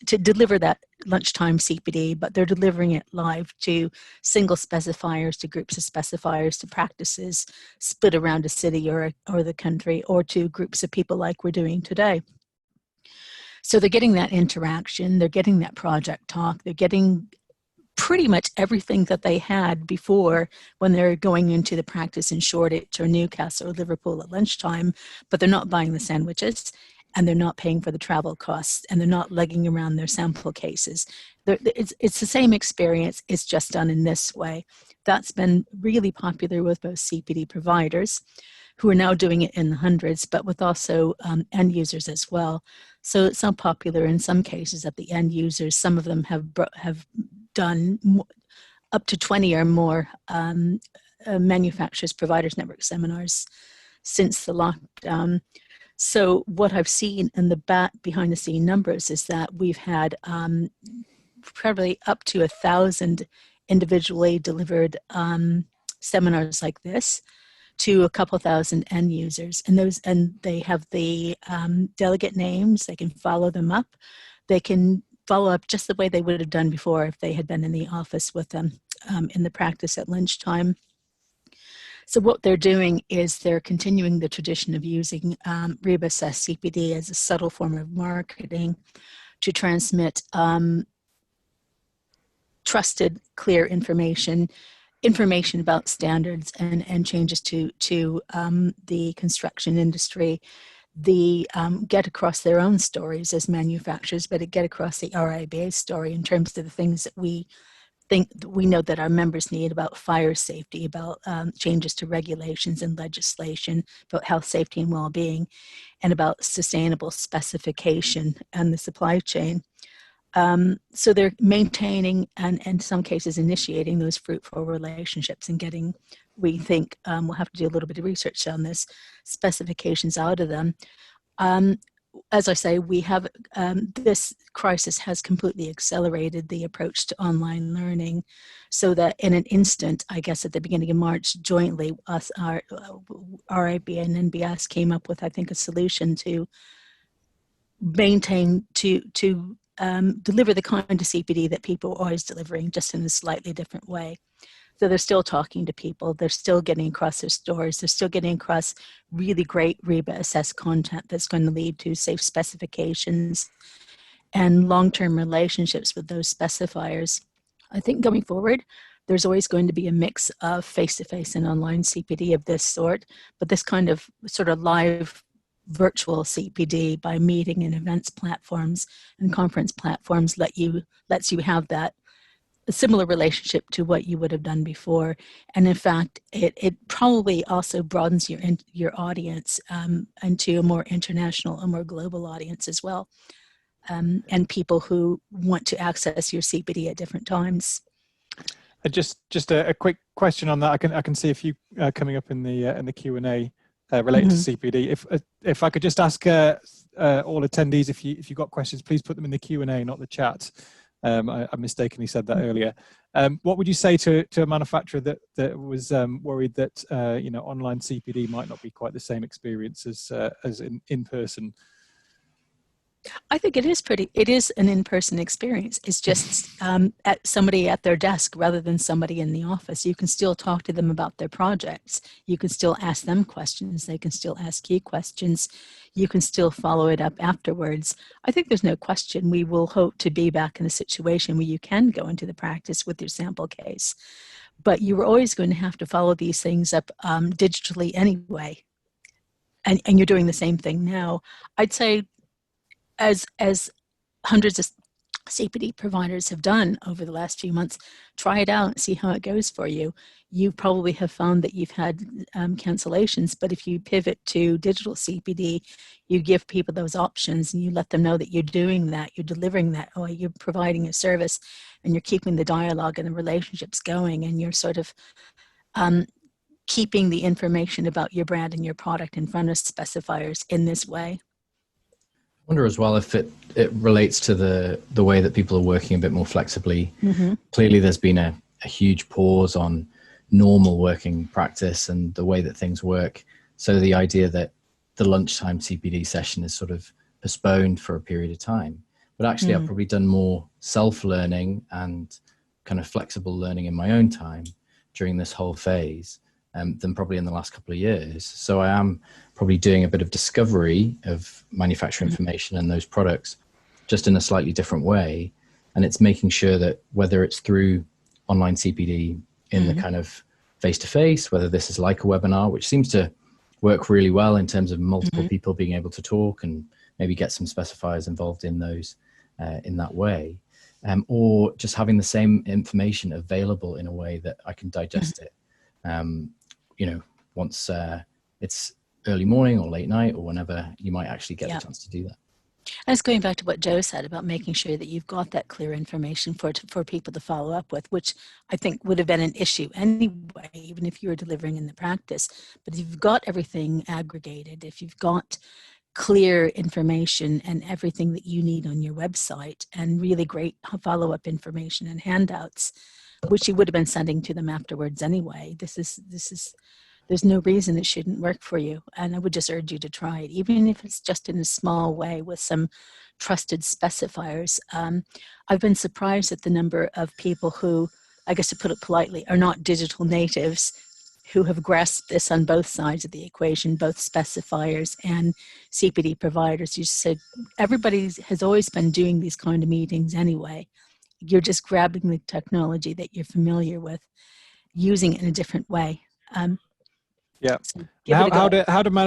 deliver that lunchtime CPD, but they're delivering it live to single specifiers, to groups of specifiers, to practices split around a city or the country, or to groups of people like we're doing today. So they're getting that interaction, they're getting that project talk, they're getting pretty much everything that they had before when they're going into the practice in Shoreditch or Newcastle or Liverpool at lunchtime, but they're not buying the sandwiches, and they're not paying for the travel costs, and they're not lugging around their sample cases. It's the same experience, it's just done in this way. That's been really popular with both CPD providers. who are now doing it in the hundreds, but with also end users as well. So it's so popular in some cases that the end users, some of them have done up to 20 or more manufacturers, providers, network seminars since the lockdown. So what I've seen in the behind the scene numbers is that we've had probably up to 1,000 individually delivered seminars like this to a couple thousand end users, and they have the delegate names. They can follow them up. They can follow up just the way they would have done before if they had been in the office with them in the practice at lunchtime. So what they're doing is they're continuing the tradition of using RIBA assessed CPD as a subtle form of marketing to transmit trusted, clear information about standards and changes to the construction industry. Get across their own stories as manufacturers, but get across the RIBA story in terms of the things that we know that our members need about fire safety, about changes to regulations and legislation, about health, safety, and well-being, and about sustainable specification and the supply chain. So they're maintaining and in some cases initiating those fruitful relationships and getting, we think, we'll have to do a little bit of research on this, specifications out of them. As I say, we have this crisis has completely accelerated the approach to online learning, so that in an instant, I guess at the beginning of March, jointly, our RIBA and NBS came up with, I think, a solution to maintain, to deliver the kind of CPD that people are always delivering, just in a slightly different way. So they're still talking to people, they're still getting across their stories, they're still getting across really great RIBA assessed content that's going to lead to safe specifications and long-term relationships with those specifiers. I think going forward, there's always going to be a mix of face-to-face and online CPD of this sort, but this kind of sort of live virtual CPD by meeting and events platforms and conference platforms lets you have that a similar relationship to what you would have done before. And in fact, it probably also broadens your audience into a more international, a more global audience as well, and people who want to access your CPD at different times. Just a quick question on that. I can see a few coming up in the Q&A related to CPD. If I could just ask all attendees, if you got questions, please put them in the Q&A, not the chat. I mistakenly said that earlier. What would you say to a manufacturer that was worried that online CPD might not be quite the same experience as in person? I think it is an in-person experience. It's just at somebody at their desk rather than somebody in the office. You can still talk to them about their projects. You can still ask them questions. They can still ask you questions. You can still follow it up afterwards. I think there's no question we will hope to be back in a situation where you can go into the practice with your sample case. But you're always going to have to follow these things up digitally anyway. And you're doing the same thing now. I'd say as hundreds of CPD providers have done over the last few months, try it out and see how it goes for you. You probably have found that you've had cancellations, but if you pivot to digital CPD, you give people those options and you let them know that you're doing that, you're delivering that, or you're providing a service and you're keeping the dialogue and the relationships going, and you're sort of keeping the information about your brand and your product in front of specifiers in this way. I wonder as well if it relates to the way that people are working a bit more flexibly. Clearly there's been a huge pause on normal working practice and the way that things work. So the idea that the lunchtime CPD session is sort of postponed for a period of time. But actually I've probably done more self-learning and kind of flexible learning in my own time during this whole phase than probably in the last couple of years. So I am probably doing a bit of discovery of manufacturer information and those products just in a slightly different way. And it's making sure that whether it's through online CPD in the kind of face-to-face, whether this is like a webinar, which seems to work really well in terms of multiple people being able to talk and maybe get some specifiers involved in those in that way, or just having the same information available in a way that I can digest it. Once it's early morning or late night or whenever you might actually get the chance to do that. And it's going back to what Joe said about making sure that you've got that clear information for people to follow up with, which I think would have been an issue anyway, even if you were delivering in the practice. But if you've got everything aggregated, if you've got clear information and everything that you need on your website and really great follow-up information and handouts, which you would have been sending to them afterwards anyway, there's no reason it shouldn't work for you. And I would just urge you to try it, even if it's just in a small way with some trusted specifiers. I've been surprised at the number of people who, I guess to put it politely, are not digital natives who have grasped this on both sides of the equation, both specifiers and CPD providers. You said everybody has always been doing these kind of meetings anyway. You're just grabbing the technology that you're familiar with, using it in a different way. Yeah. So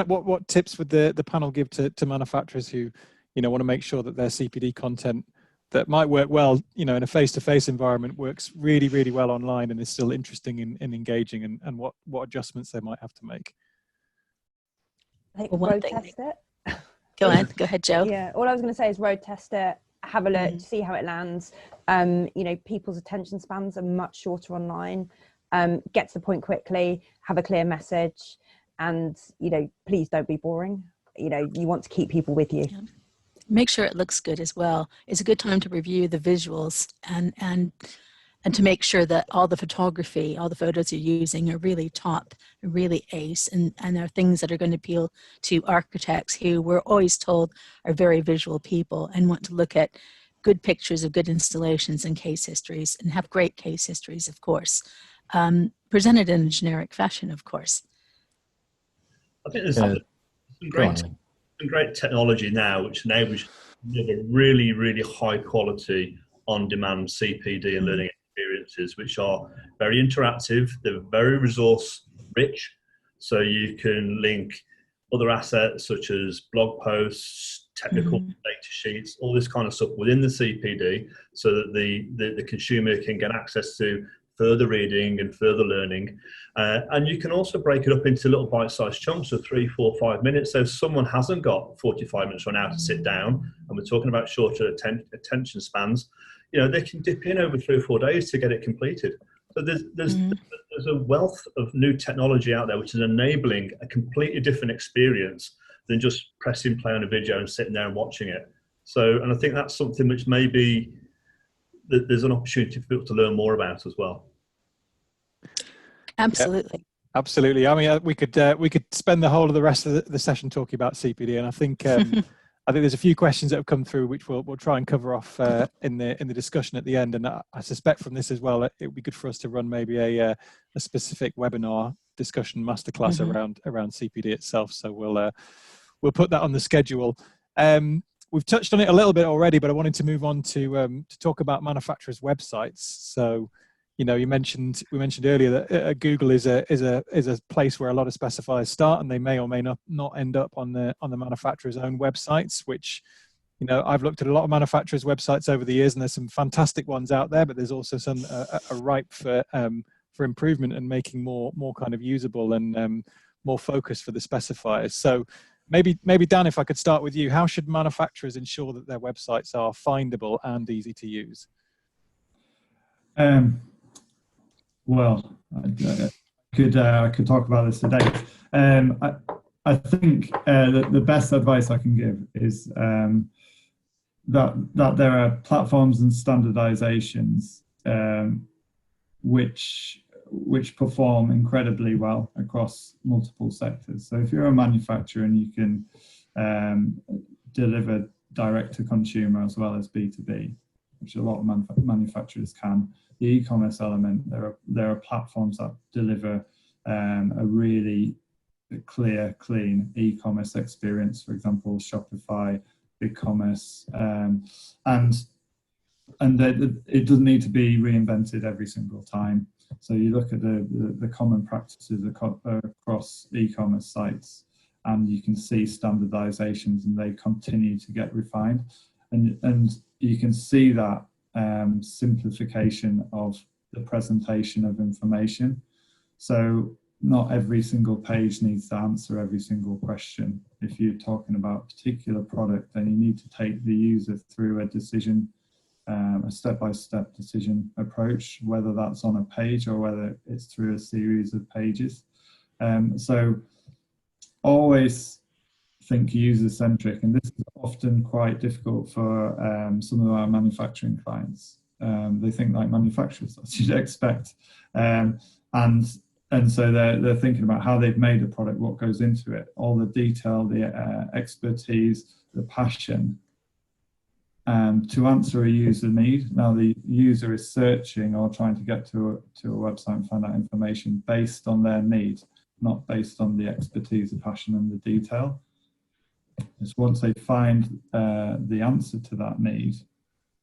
what tips would the panel give to manufacturers who, want to make sure that their CPD content that might work well, in a face-to-face environment works really, really well online and is still interesting and engaging, and what adjustments they might have to make? I think Well, road test it. Go ahead, Joe. Yeah, all I was going to say is road test it, have a look, see how it lands. People's attention spans are much shorter online. Get to the point quickly, have a clear message, and please don't be boring. You want to keep people with you. Yeah. Make sure it looks good as well. It's a good time to review the visuals and to make sure that all the photography, all the photos you're using are really top, really ace, and are things that are going to appeal to architects who we're always told are very visual people and want to look at good pictures of good installations and case histories, and have great case histories, of course. Presented in a generic fashion, of course. I think there's some great technology now which enables you to deliver really, really high quality on-demand CPD and learning experiences, which are very interactive. They're very resource rich, so you can link other assets such as blog posts, technical data sheets, all this kind of stuff within the CPD, so that the consumer can get access to further reading and further learning. And you can also break it up into little bite-sized chunks of 3, 4, 5 minutes. So if someone hasn't got 45 minutes or an hour to sit down, and we're talking about shorter attention spans, they can dip in over 3 or 4 days to get it completed. So there's a wealth of new technology out there which is enabling a completely different experience than just pressing play on a video and sitting there and watching it. So, and I think that's something which maybe there's an opportunity for people to learn more about as well. Absolutely. Yeah, absolutely. I mean, we could spend the whole of the rest of the session talking about CPD, and I think there's a few questions that have come through which we'll try and cover off in the discussion at the end. And I suspect from this as well, it would be good for us to run maybe a specific webinar discussion masterclass around CPD itself. So we'll put that on the schedule. We've touched on it a little bit already, but I wanted to move on to talk about manufacturers' websites. So, we mentioned earlier that Google is a place where a lot of specifiers start, and they may or may not end up on the manufacturer's own websites. Which, I've looked at a lot of manufacturers' websites over the years, and there's some fantastic ones out there, but there's also some are ripe for improvement and making more kind of usable and more focused for the specifiers. So. Maybe Dan, if I could start with you, how should manufacturers ensure that their websites are findable and easy to use? Well, I could talk about this today. I think the best advice I can give is that there are platforms and standardizations which perform incredibly well across multiple sectors. So if you're a manufacturer and you can deliver direct to consumer as well as B2B, which a lot of manufacturers can, the e-commerce element, there are platforms that deliver a really clear, clean e-commerce experience. For example, Shopify, BigCommerce, and it doesn't need to be reinvented every single time. So you look at the common practices across e-commerce sites, and you can see standardizations, and they continue to get refined, and you can see that simplification of the presentation of information. So not every single page needs to answer every single question. If you're talking about a particular product, then you need to take the user through a decision, a step-by-step decision approach, whether that's on a page or whether it's through a series of pages. So always think user-centric, and this is often quite difficult for some of our manufacturing clients. They think like manufacturers, as you'd expect, and so they're thinking about how they've made a product, what goes into it, all the detail, the expertise, the passion, to answer a user need. Now the user is searching or trying to get to a website and find out information based on their need, not based on the expertise, the passion and the detail. It's once they find the answer to that need,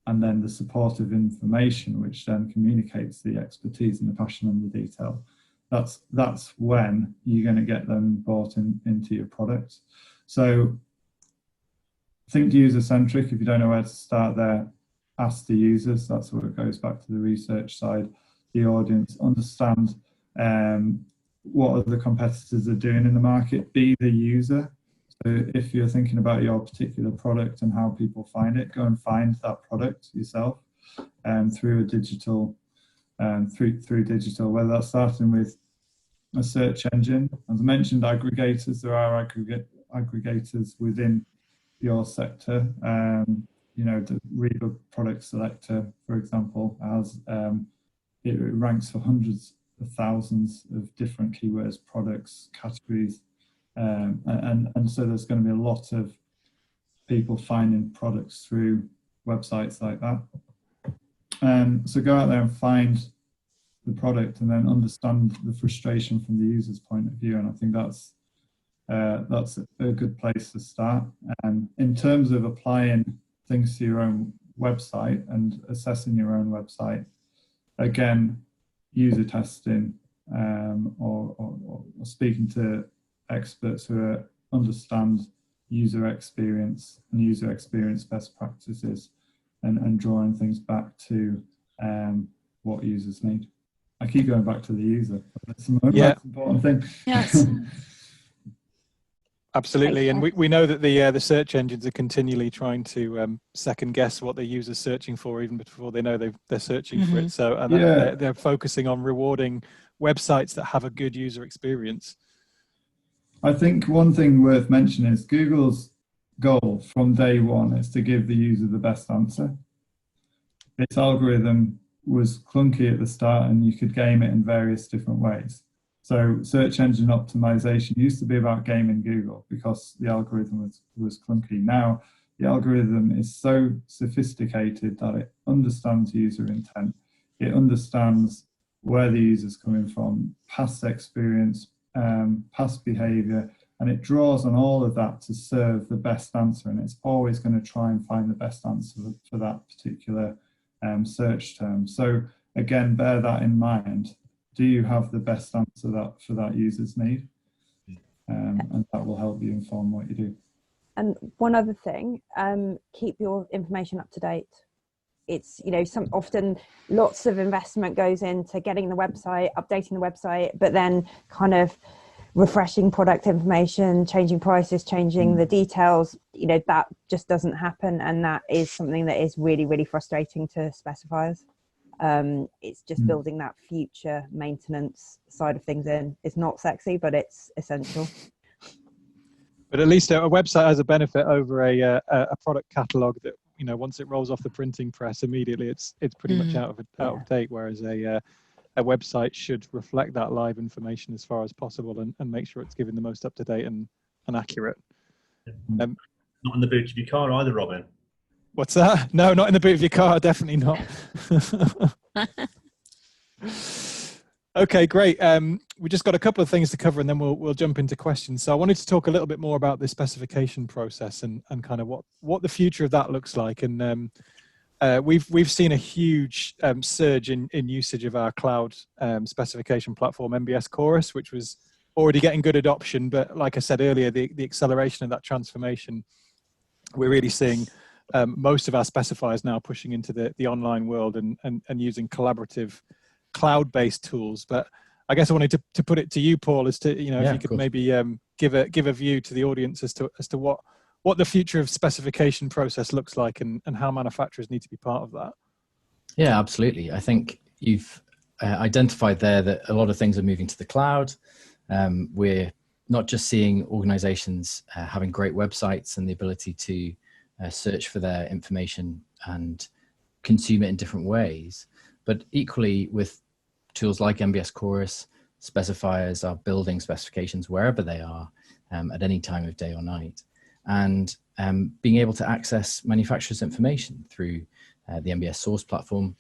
and then the supportive information, which then communicates the expertise and the passion and the detail, that's when you're going to get them bought into your product. So think user-centric. If you don't know where to start there, ask the users. That's what it goes back to the research side, the audience, understand what other competitors are doing in the market, be the user. So if you're thinking about your particular product and how people find it, go and find that product yourself through a digital, through digital, whether that's starting with a search engine. As I mentioned, aggregators, there are aggregators within your sector. You know, the RIBA product selector, for example, has it ranks for hundreds of thousands of different keywords, products, categories. And so there's going to be a lot of people finding products through websites like that. So go out there and find the product, and then understand the frustration from the user's point of view. And I think that's a good place to start. In terms of applying things to your own website and assessing your own website, again, user testing or speaking to experts who understand user experience and user experience best practices, and drawing things back to what users need. I keep going back to the user. That's the most important thing. Yes. Absolutely, and we know that the search engines are continually trying to second guess what the user's searching for, even before they know they're searching for it. So they're focusing on rewarding websites that have a good user experience. I think one thing worth mentioning is Google's goal from day one is to give the user the best answer. Its algorithm was clunky at the start, and you could game it in various different ways. So search engine optimization used to be about gaming Google because the algorithm was clunky. Now the algorithm is so sophisticated that it understands user intent. It understands where the user's coming from, past experience, past behavior, and it draws on all of that to serve the best answer. And it's always going to try and find the best answer for that particular search term. So again, bear that in mind. Do you have the best answer for that user's need? And that will help you inform what you do. And one other thing, keep your information up to date. It's, you know, often lots of investment goes into getting the website, updating the website, but then kind of refreshing product information, changing prices, changing the details, you know, that just doesn't happen. And that is something that is really, really frustrating to specifiers. It's just building that future maintenance side of things in. It's not sexy, but it's essential. But at least a website has a benefit over a product catalog that, you know, once it rolls off the printing press, immediately it's pretty much out of date. Whereas a website should reflect that live information as far as possible, and make sure it's given the most up to date and accurate. Not in the boot of your car either, Robin. What's that? No, not in the boot of your car. Definitely not. Okay, great. We just got a couple of things to cover, and then we'll jump into questions. So I wanted to talk a little bit more about the specification process and kind of what the future of that looks like. And we've seen a huge surge in usage of our cloud specification platform, MBS Chorus, which was already getting good adoption. But like I said earlier, the acceleration of that transformation, we're really seeing most of our specifiers now pushing into the online world and using collaborative cloud-based tools. But I guess I wanted to put it to you, Paul, as to, you know, Yeah, if you could maybe give a view to the audience as to what the future of specification process looks like, and how manufacturers need to be part of that. Yeah, absolutely. I think you've identified there that a lot of things are moving to the cloud. We're not just seeing organizations having great websites and the ability to search for their information and consume it in different ways, but equally with tools like MBS Chorus, specifiers are building specifications wherever they are at any time of day or night, and being able to access manufacturers' information through the MBS source platform,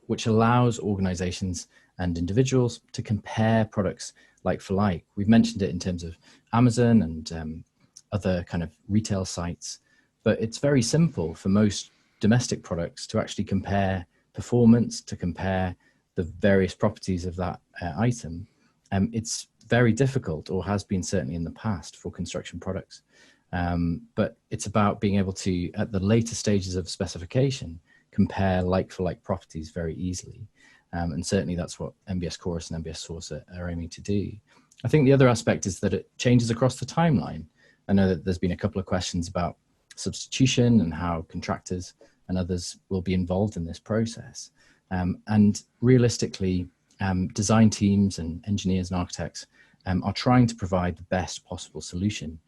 which allows organizations and individuals to compare products like for like. We've mentioned it in terms of Amazon and other kind of retail sites, but it's very simple for most domestic products to actually compare performance, to compare the various properties of that item. It's very difficult, or has been certainly in the past, for construction products. But it's about being able to, at the later stages of specification, compare like-for-like properties very easily. And certainly that's what MBS Chorus and MBS Source are aiming to do. I think the other aspect is that it changes across the timeline. I know that there's been a couple of questions about substitution and how contractors and others will be involved in this process. And realistically, design teams and engineers and architects are trying to provide the best possible solution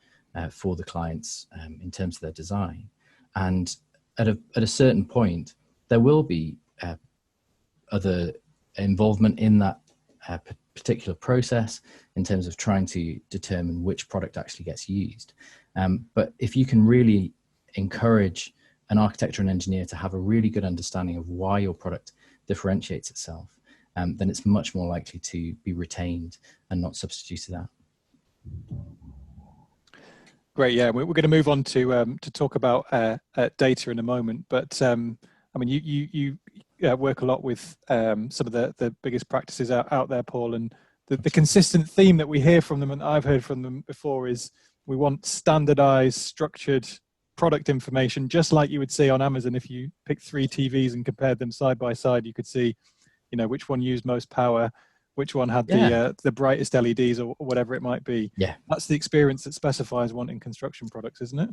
for the clients in terms of their design. And at a certain point, there will be other involvement in that particular process in terms of trying to determine which product actually gets used. But if you can really encourage an architect or an engineer to have a really good understanding of why your product differentiates itself, then it's much more likely to be retained and not substituted out. Great, yeah, we're going to move on to talk about data in a moment. But I mean, you work a lot with some of the biggest practices out there, Paul, and the consistent theme that we hear from them, and I've heard from them before, is we want standardized, structured product information, just like you would see on Amazon. If you pick 3 TVs and compared them side by side, you could see, you know, which one used most power, which one had the brightest LEDs, or whatever it might be. Yeah, that's the experience that specifiers want in construction products, isn't it?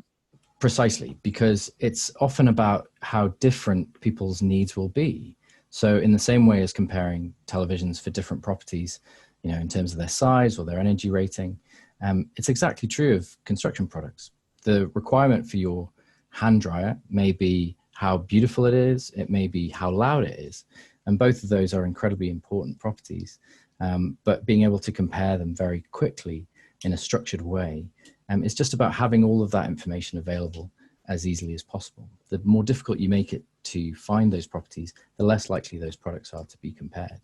Precisely, because it's often about how different people's needs will be. So in the same way as comparing televisions for different properties, you know, in terms of their size or their energy rating, it's exactly true of construction products. The requirement for your hand dryer may be how beautiful it is, it may be how loud it is, and both of those are incredibly important properties. But being able to compare them very quickly in a structured way, it's just about having all of that information available as easily as possible. The more difficult you make it to find those properties, the less likely those products are to be compared.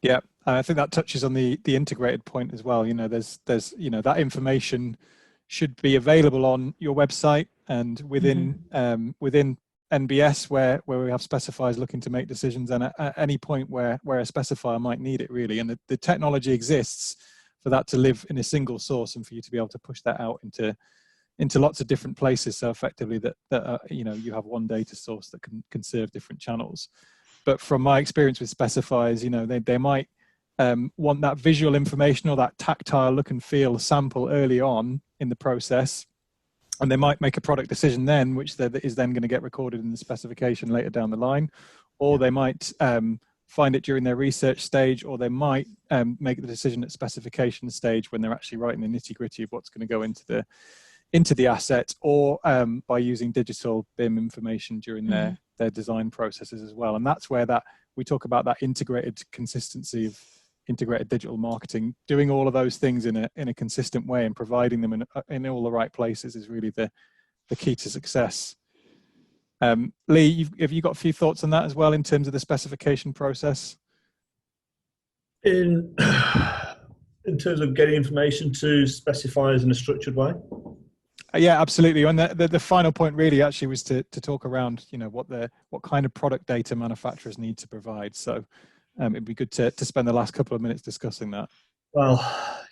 Yeah, I think that touches on the integrated point as well. You know, there's you know, that information should be available on your website and within within NBS, where we have specifiers looking to make decisions, and at any point where a specifier might need it, really. And the technology exists for that to live in a single source, and for you to be able to push that out into lots of different places so effectively that you know, you have one data source that can serve different channels. But from my experience with specifiers, you know, they might want that visual information or that tactile look and feel sample early on in the process, and they might make a product decision then, which is then going to get recorded in the specification later down the line, or they might find it during their research stage, or they might make the decision at specification stage when they're actually writing the nitty-gritty of what's going to go into the asset, or by using digital BIM information during their design processes as well. And that's where we talk about that integrated consistency of integrated digital marketing. Doing all of those things in a consistent way and providing them in all the right places is really the key to success. Leigh, have you got a few thoughts on that as well in terms of the specification process? In terms of getting information to specifiers in a structured way? Yeah, absolutely. And the final point really actually was to talk around, you know, what kind of product data manufacturers need to provide. So it'd be good to spend the last couple of minutes discussing that. Well,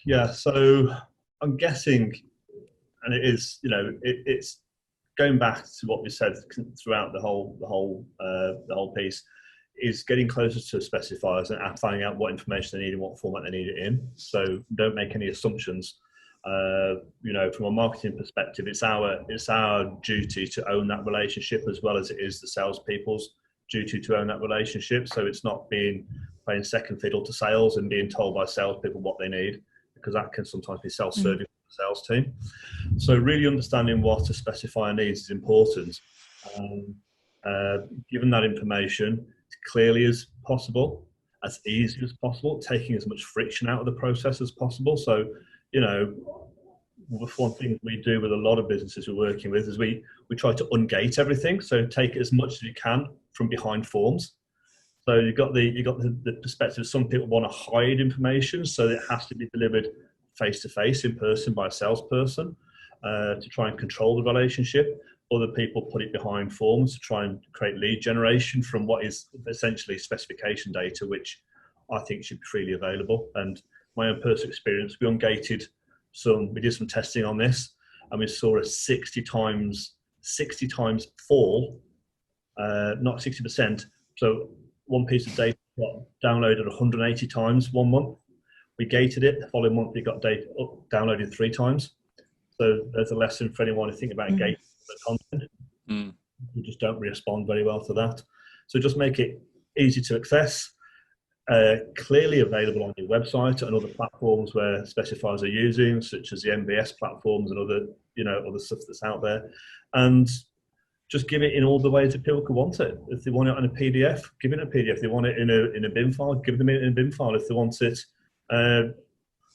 yeah. So I'm guessing, and it is, you know, it's going back to what we said throughout the whole piece. is getting closer to specifiers and finding out what information they need and what format they need it in. So don't make any assumptions. You know, from a marketing perspective, it's our duty to own that relationship as well as it is the salespeople's duty to own that relationship. So it's not playing second fiddle to sales and being told by salespeople what they need, because that can sometimes be self-serving for the sales team. So really understanding what a specifier needs is important. Given that information as clearly as possible, as easy as possible, taking as much friction out of the process as possible. So, you know, one thing we do with a lot of businesses we're working with is we try to ungate everything. So take as much as you can from behind forms. So you've got the perspective. Some people want to hide information, so it has to be delivered face to face in person by a salesperson to try and control the relationship. Other people put it behind forms to try and create lead generation from what is essentially specification data, which I think should be freely available. And my own personal experience, we did some testing on this, and we saw a 60 times fall, not 60%. So one piece of data got downloaded 180 times 1 month. We gated it. The following month, it got downloaded 3 times. So there's a lesson for anyone to think about gating content. You just don't respond very well to that. So just make it easy to access, clearly available on your website and other platforms where specifiers are using, such as the MBS platforms and other stuff that's out there, and just give it in all the ways that people could want it. If they want it on a PDF, give it a PDF. If they want it in a bin file, give them it in a bin file. If they want it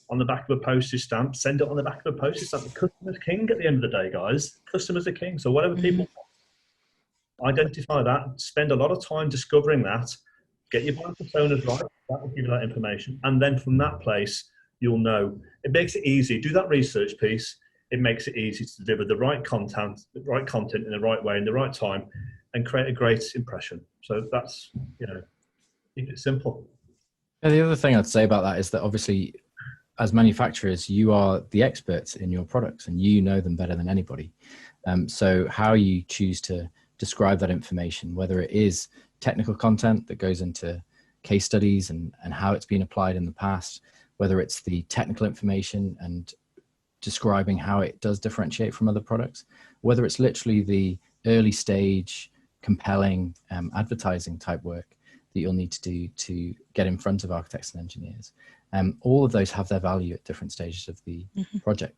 on the back of a postage stamp, send it on the back of a postage stamp. The customer's king at the end of the day, guys. Customers are king. So whatever people want, identify that, spend a lot of time discovering that, get your buying personas right, that will give you that information. And then from that place, you'll know. It makes it easy. Do that research piece. It makes it easy to deliver the right content in the right way, in the right time, and create a great impression. So that's, keep it simple. Yeah, the other thing I'd say about that is that obviously, as manufacturers, you are the experts in your products and you know them better than anybody. So how you choose to describe that information, whether it is technical content that goes into case studies and how it's been applied in the past, whether it's the technical information and describing how it does differentiate from other products, whether it's literally the early stage, compelling advertising type work that you'll need to do to get in front of architects and engineers. All of those have their value at different stages of the project.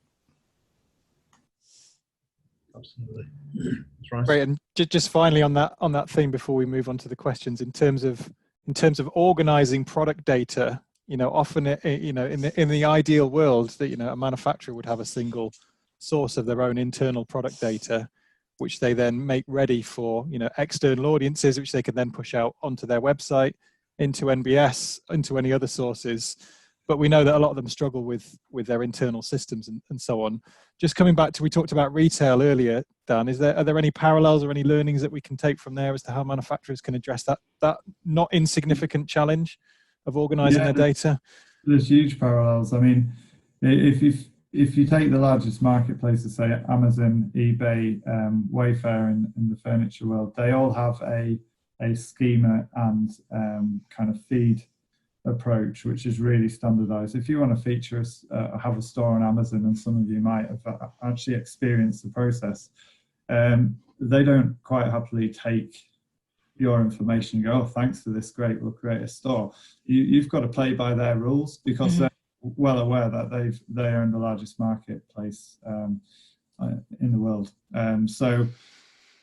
Absolutely. That's right. Great. And just finally on that theme before we move on to the questions, in terms of organizing product data, often in the ideal world that a manufacturer would have a single source of their own internal product data, which they then make ready for external audiences, which they can then push out onto their website, into NBS, into any other sources. But we know that a lot of them struggle with their internal systems and so on. Just coming back to, we talked about retail earlier, Dan, are there any parallels or any learnings that we can take from there as to how manufacturers can address that not insignificant challenge of organizing their data? There's huge parallels. I mean, if you take the largest marketplaces, say Amazon, eBay, Wayfair in the furniture world, they all have a schema and kind of feed approach, which is really standardized. If you want to feature have a store on Amazon, and some of you might have actually experienced the process, they don't quite happily take your information and go, oh, thanks for this, great, we'll create a store. You've got to play by their rules, because they're well aware that they own the largest marketplace in the world.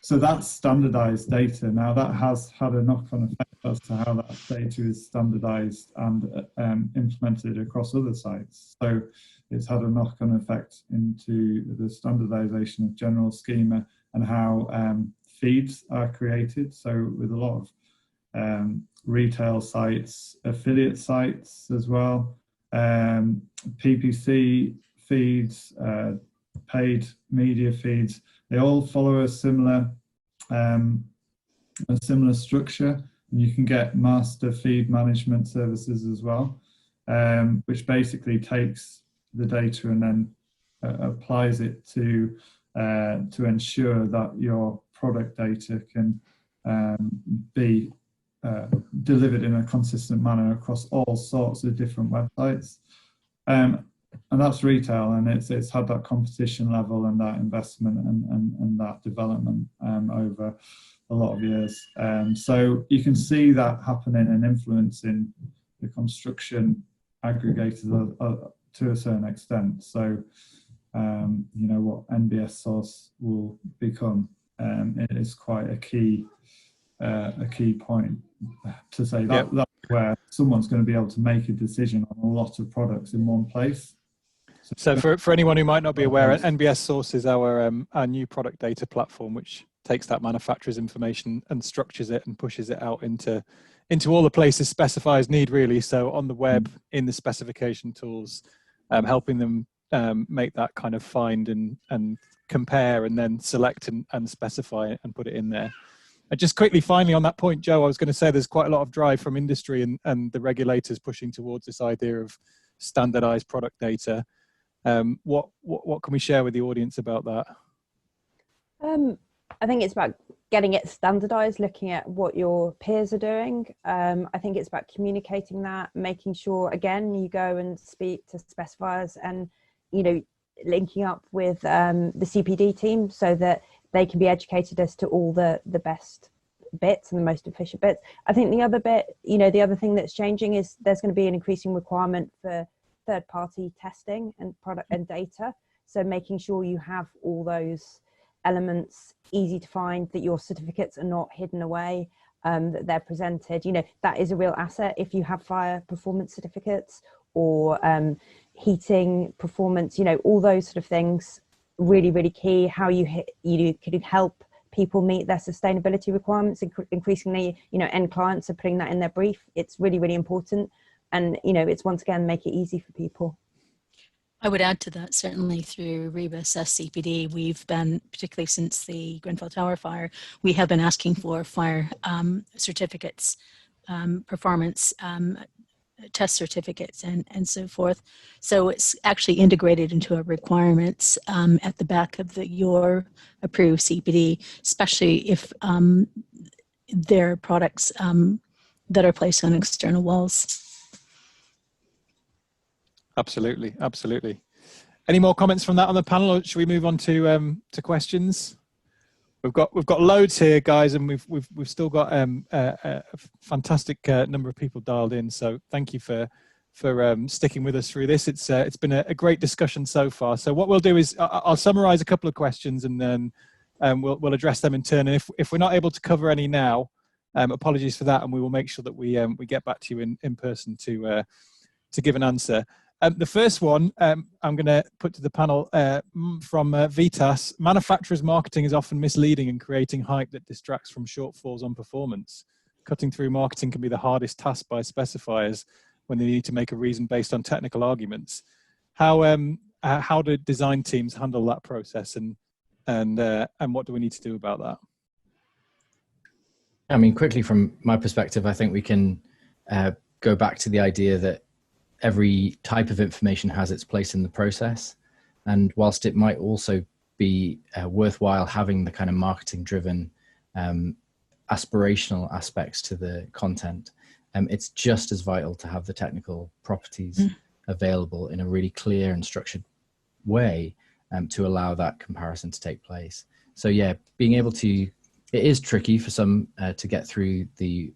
So that's standardized data. Now that has had a knock-on effect as to how that data is standardized and implemented across other sites. So it's had a knock-on effect into the standardization of general schema and how feeds are created. So with a lot of retail sites, affiliate sites as well, PPC feeds, paid media feeds, they all follow a similar structure, and you can get master feed management services as well, which basically takes the data and then applies it to ensure that your product data can be delivered in a consistent manner across all sorts of different websites. And that's retail, and it's had that competition level and that investment and that development over a lot of years. So you can see that happening and influencing the construction aggregators to a certain extent. So you know what NBS source will become, it is quite a key point to say that, that's where someone's going to be able to make a decision on a lot of products in one place. So for anyone who might not be aware, NBS Source is our new product data platform, which takes that manufacturer's information and structures it and pushes it out into all the places specifiers need, really. So on the web, in the specification tools, helping them make that kind of find and compare and then select and specify and put it in there. And just quickly, finally, on that point, Joe, I was going to say there's quite a lot of drive from industry and the regulators pushing towards this idea of standardized product data. What can we share with the audience about that? I think it's about getting it standardized, looking at what your peers are doing. I think it's about communicating that, making sure, again, you go and speak to specifiers and, you know, linking up with the CPD team so that they can be educated as to all the best bits and the most efficient bits. I think the other bit, you know, the other thing that's changing is there's going to be an increasing requirement for third-party testing and product and data. So making sure you have all those elements easy to find, that your certificates are not hidden away, that they're presented. You know, that is a real asset if you have fire performance certificates or heating performance, you know, all those sort of things, really, really key. How you could help people meet their sustainability requirements. Increasingly, you know, end clients are putting that in their brief. It's really, really important. And, you know, it's once again, make it easy for people. I would add to that, certainly through RIBA CPD, we've been, particularly since the Grenfell Tower fire, we have been asking for fire certificates, performance test certificates and so forth. So it's actually integrated into our requirements at the back of your approved CPD, especially if there are products that are placed on external walls. Absolutely, absolutely. Any more comments from that on the panel, or should we move on to questions? We've got loads here, guys, and we've still got a fantastic number of people dialed in. So thank you for sticking with us through this. It's been a great discussion so far. So what we'll do is I'll summarize a couple of questions and then we'll address them in turn. And if we're not able to cover any now, apologies for that, and we will make sure that we get back to you in person to give an answer. The first one I'm going to put to the panel from Vitas. Manufacturers' marketing is often misleading and creating hype that distracts from shortfalls on performance. Cutting through marketing can be the hardest task by specifiers when they need to make a reason based on technical arguments. How do design teams handle that process, and what do we need to do about that? I mean, quickly from my perspective, I think we can go back to the idea that every type of information has its place in the process. And whilst it might also be worthwhile having the kind of marketing driven aspirational aspects to the content, it's just as vital to have the technical properties available in a really clear and structured way to allow that comparison to take place. So yeah, being able to, it is tricky for some to get through the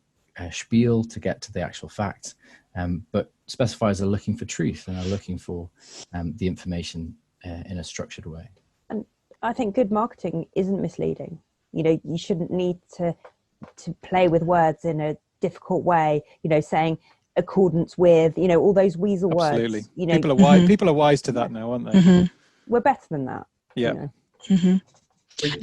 spiel to get to the actual facts, but specifiers are looking for truth and are looking for the information in a structured way. And I think good marketing isn't misleading. You know, you shouldn't need to play with words in a difficult way, you know, saying accordance with, you know, all those weasel Absolutely. words. You know, people are wise. People are wise to that now, aren't they? We're better than that. Yeah. You know?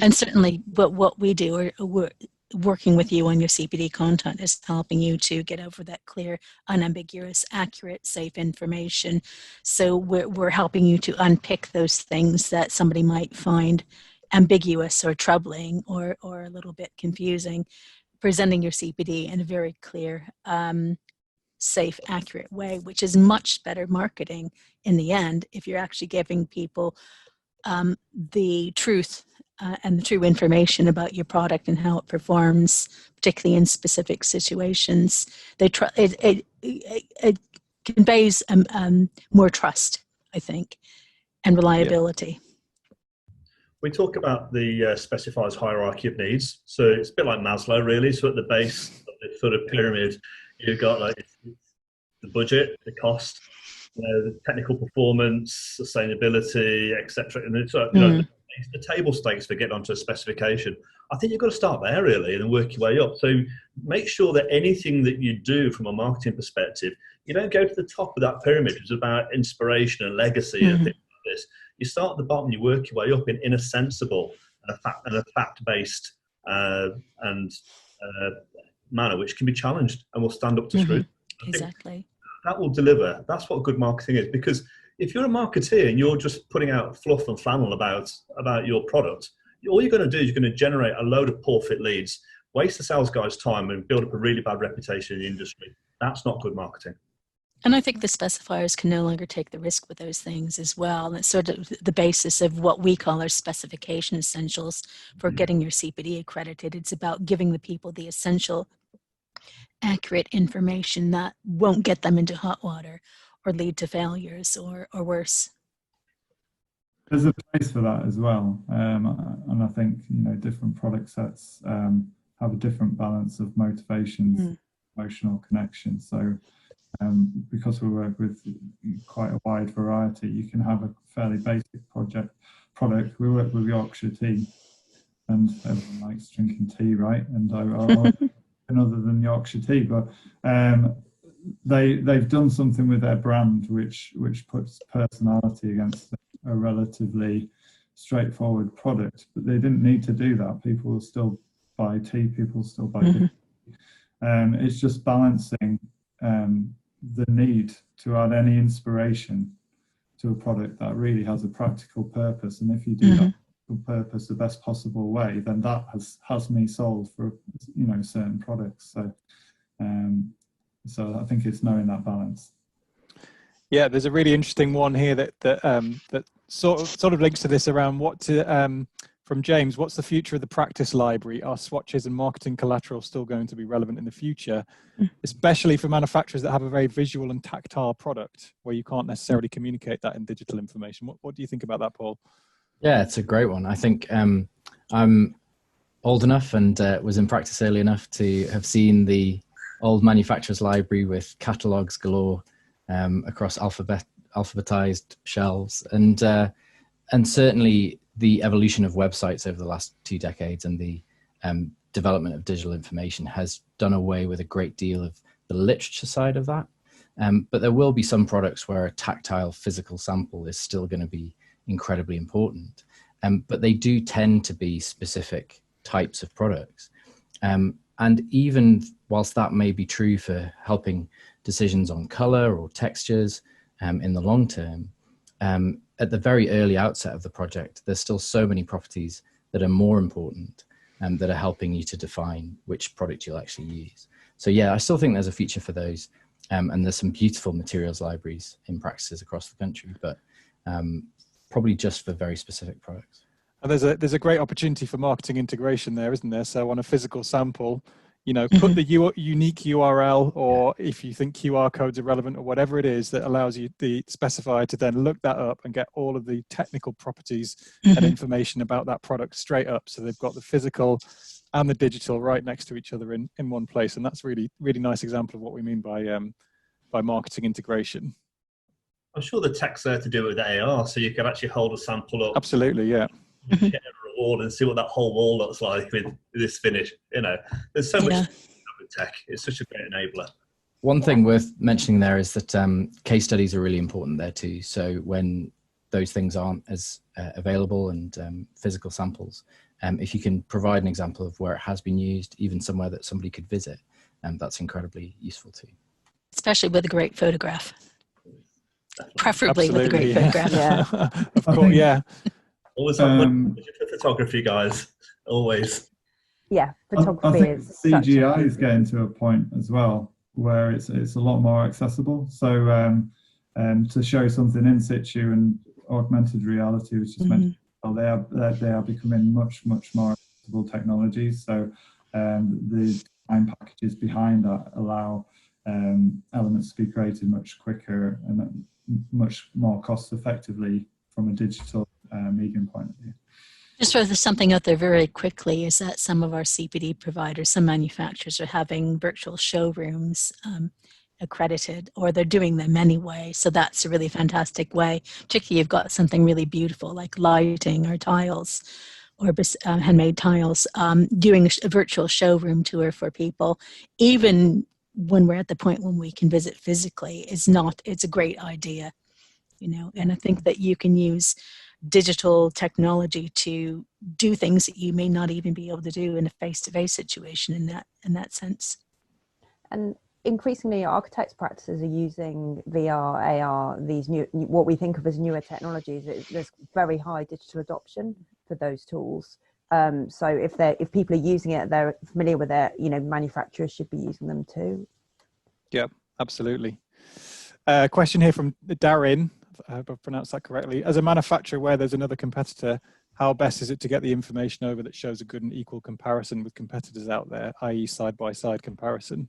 And certainly, but what we do, we're working with you on your CPD content, is helping you to get over that clear, unambiguous, accurate, safe information. So we're helping you to unpick those things that somebody might find ambiguous or troubling or a little bit confusing, presenting your CPD in a very clear, safe, accurate way, which is much better marketing in the end if you're actually giving people the truth and the true information about your product and how it performs, particularly in specific situations. It conveys more trust, I think, and reliability. We talk about the specifiers hierarchy of needs. So it's a bit like Maslow, really. So at the base of this sort of pyramid, you've got like the budget, the cost, the technical performance, sustainability, etc. And it's the table stakes for getting onto a specification. I think you've got to start there really and work your way up. So make sure that anything that you do from a marketing perspective, you don't go to the top of that pyramid, which is about inspiration and legacy and things like this. You start at the bottom, you work your way up in a sensible and a fact-based manner, which can be challenged and will stand up to scrutiny. Exactly. That will deliver. That's what good marketing is. Because if you're a marketeer and you're just putting out fluff and flannel about your product, all you're going to do is you're going to generate a load of poor fit leads, waste the sales guy's time and build up a really bad reputation in the industry. That's not good marketing. And I think the specifiers can no longer take the risk with those things as well. That's sort of the basis of what we call our specification essentials for getting your CPD accredited. It's about giving the people the essential, accurate information that won't get them into hot water or lead to failures or worse. There's a place for that as well. And I think, different product sets have a different balance of motivations, emotional connection. So because we work with quite a wide variety, you can have a fairly basic product. We work with Yorkshire tea, and everyone likes drinking tea, right? And other than Yorkshire tea, but they've done something with their brand which puts personality against a relatively straightforward product. But they didn't need to do that. People will still buy tea. People will still buy tea. It's just balancing the need to add any inspiration to a product that really has a practical purpose. And if you do that purpose the best possible way, then that has me sold for certain products. So I think it's knowing that balance. Yeah, there's a really interesting one here that sort of links to this around from James. What's the future of the practice library? Are swatches and marketing collateral still going to be relevant in the future, especially for manufacturers that have a very visual and tactile product where you can't necessarily communicate that in digital information? What do you think about that, Paul? Yeah, it's a great one. I think I'm old enough and was in practice early enough to have seen the old manufacturer's library with catalogues galore across alphabetized shelves. And certainly the evolution of websites over the last 2 decades and the development of digital information has done away with a great deal of the literature side of that. But there will be some products where a tactile physical sample is still going to be incredibly important. But they do tend to be specific types of products. And even whilst that may be true for helping decisions on color or textures in the long term, at the very early outset of the project, there's still so many properties that are more important and that are helping you to define which product you'll actually use. So yeah, I still think there's a future for those. And there's some beautiful materials libraries in practices across the country, but probably just for very specific products. And there's a great opportunity for marketing integration there, isn't there? So on a physical sample, put the unique URL, or if you think QR codes are relevant or whatever it is that allows you, the specifier, to then look that up and get all of the technical properties and information about that product straight up. So they've got the physical and the digital right next to each other in one place. And that's really, really nice example of what we mean by marketing integration. I'm sure the tech's there to do it with AR, so you can actually hold a sample up. Absolutely, yeah. Get a wall and see what that whole wall looks like with this finish. There's so much with tech. It's such a great enabler. One thing worth mentioning there is that case studies are really important there too. So when those things aren't as available and physical samples, if you can provide an example of where it has been used, even somewhere that somebody could visit, that's incredibly useful too. Especially with a great photograph. Preferably Absolutely, with a great photograph. Yeah. Of course, yeah. Always have for photography, guys. Always. Yeah, I photography think is CGI is getting to a point as well where it's a lot more accessible. So to show something in situ and augmented reality, which is meant well, they are becoming much more accessible technologies. So the design packages behind that allow elements to be created much quicker and much more cost effectively from a digital medium point of view. Just throw something out there very quickly is that some of our CPD providers, some manufacturers are having virtual showrooms accredited, or they're doing them anyway. So that's a really fantastic way, particularly you've got something really beautiful like lighting or tiles or handmade tiles, doing a virtual showroom tour for people, even when we're at the point when we can visit physically, it's a great idea, you know, and I think that you can use digital technology to do things that you may not even be able to do in a face-to-face situation in that sense. And increasingly architects practices are using VR, AR, these new, what we think of as newer technologies. There's very high digital adoption for those tools. So if people are using it, they're familiar with it, you know, manufacturers should be using them too. Yeah, absolutely. Question here from Darren. I hope I've pronounced that correctly. As a manufacturer where there's another competitor, how best is it to get the information over that shows a good and equal comparison with competitors out there, i.e. side-by-side comparison?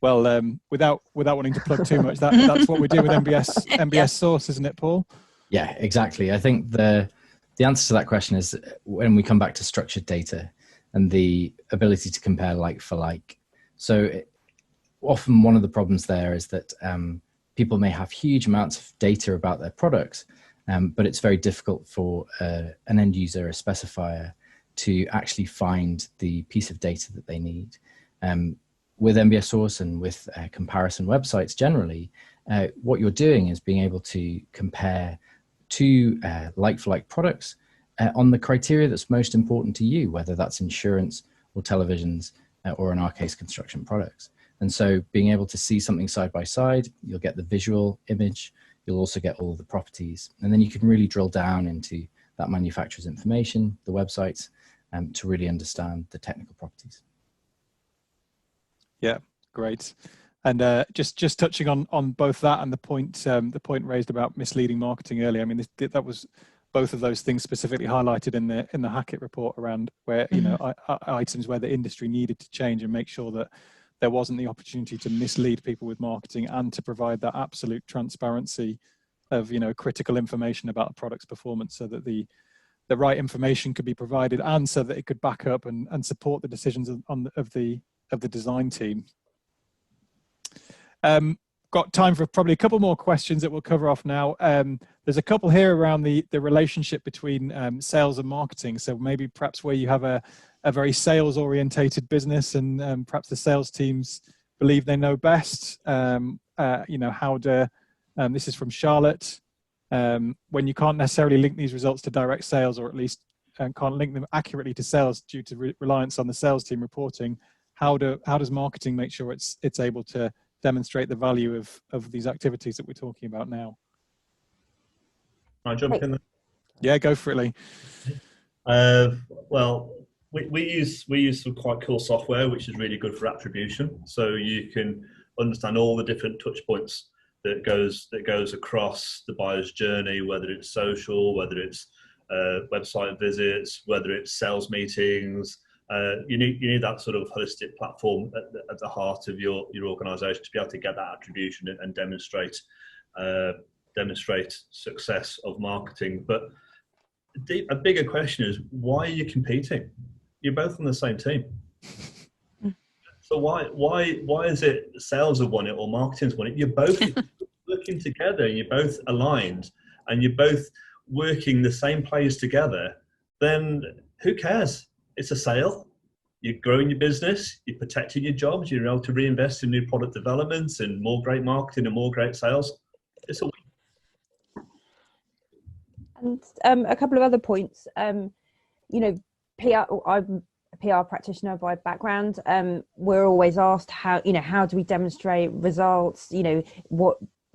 Well, without wanting to plug too much, that's what we do with MBS Source, isn't it, Paul? Yeah, exactly. I think the answer to that question is when we come back to structured data and the ability to compare like for like. So often one of the problems there is that people may have huge amounts of data about their products, but it's very difficult for an end user, a specifier, to actually find the piece of data that they need. With MBS Source and with comparison websites generally, what you're doing is being able to compare two like-for-like products on the criteria that's most important to you, whether that's insurance or televisions or in our case, construction products. And so being able to see something side by side, you'll get the visual image, you'll also get all the properties. And then you can really drill down into that manufacturer's information, the websites, to really understand the technical properties. Yeah, great. And just touching on both that and the point raised about misleading marketing earlier. I mean, that was both of those things specifically highlighted in the Hackett report around where, you know, items where the industry needed to change and make sure that there wasn't the opportunity to mislead people with marketing and to provide that absolute transparency of, you know, critical information about a product's performance so that the right information could be provided and so that it could back up and support the decisions of the design team. Got time for probably a couple more questions that we'll cover off now. There's a couple here around the relationship between sales and marketing. So maybe perhaps where you have a very sales orientated business and perhaps the sales teams believe they know best. You know, how do, this is from Charlotte, when you can't necessarily link these results to direct sales, or at least can't link them accurately to sales due to reliance on the sales team reporting, how does marketing make sure it's able to demonstrate the value of these activities that we're talking about now? Can I jump in there? Yeah, go for it, Leigh. Well, we use some quite cool software which is really good for attribution. So you can understand all the different touch points that goes across the buyer's journey, whether it's social, whether it's website visits, whether it's sales meetings. You need that sort of holistic platform at the heart of your organisation to be able to get that attribution and demonstrate success of marketing. But a bigger question is, why are you competing? You're both on the same team. So why is it sales have won it or marketing's won it? You're both working together and you're both aligned and you're both working the same plays together. Then who cares? It's a sale. You're growing your business. You're protecting your jobs. You're able to reinvest in new product developments and more great marketing and more great sales. It's a win. And a couple of other points. You know, I'm a PR practitioner by background. We're always asked how do we demonstrate results? You know,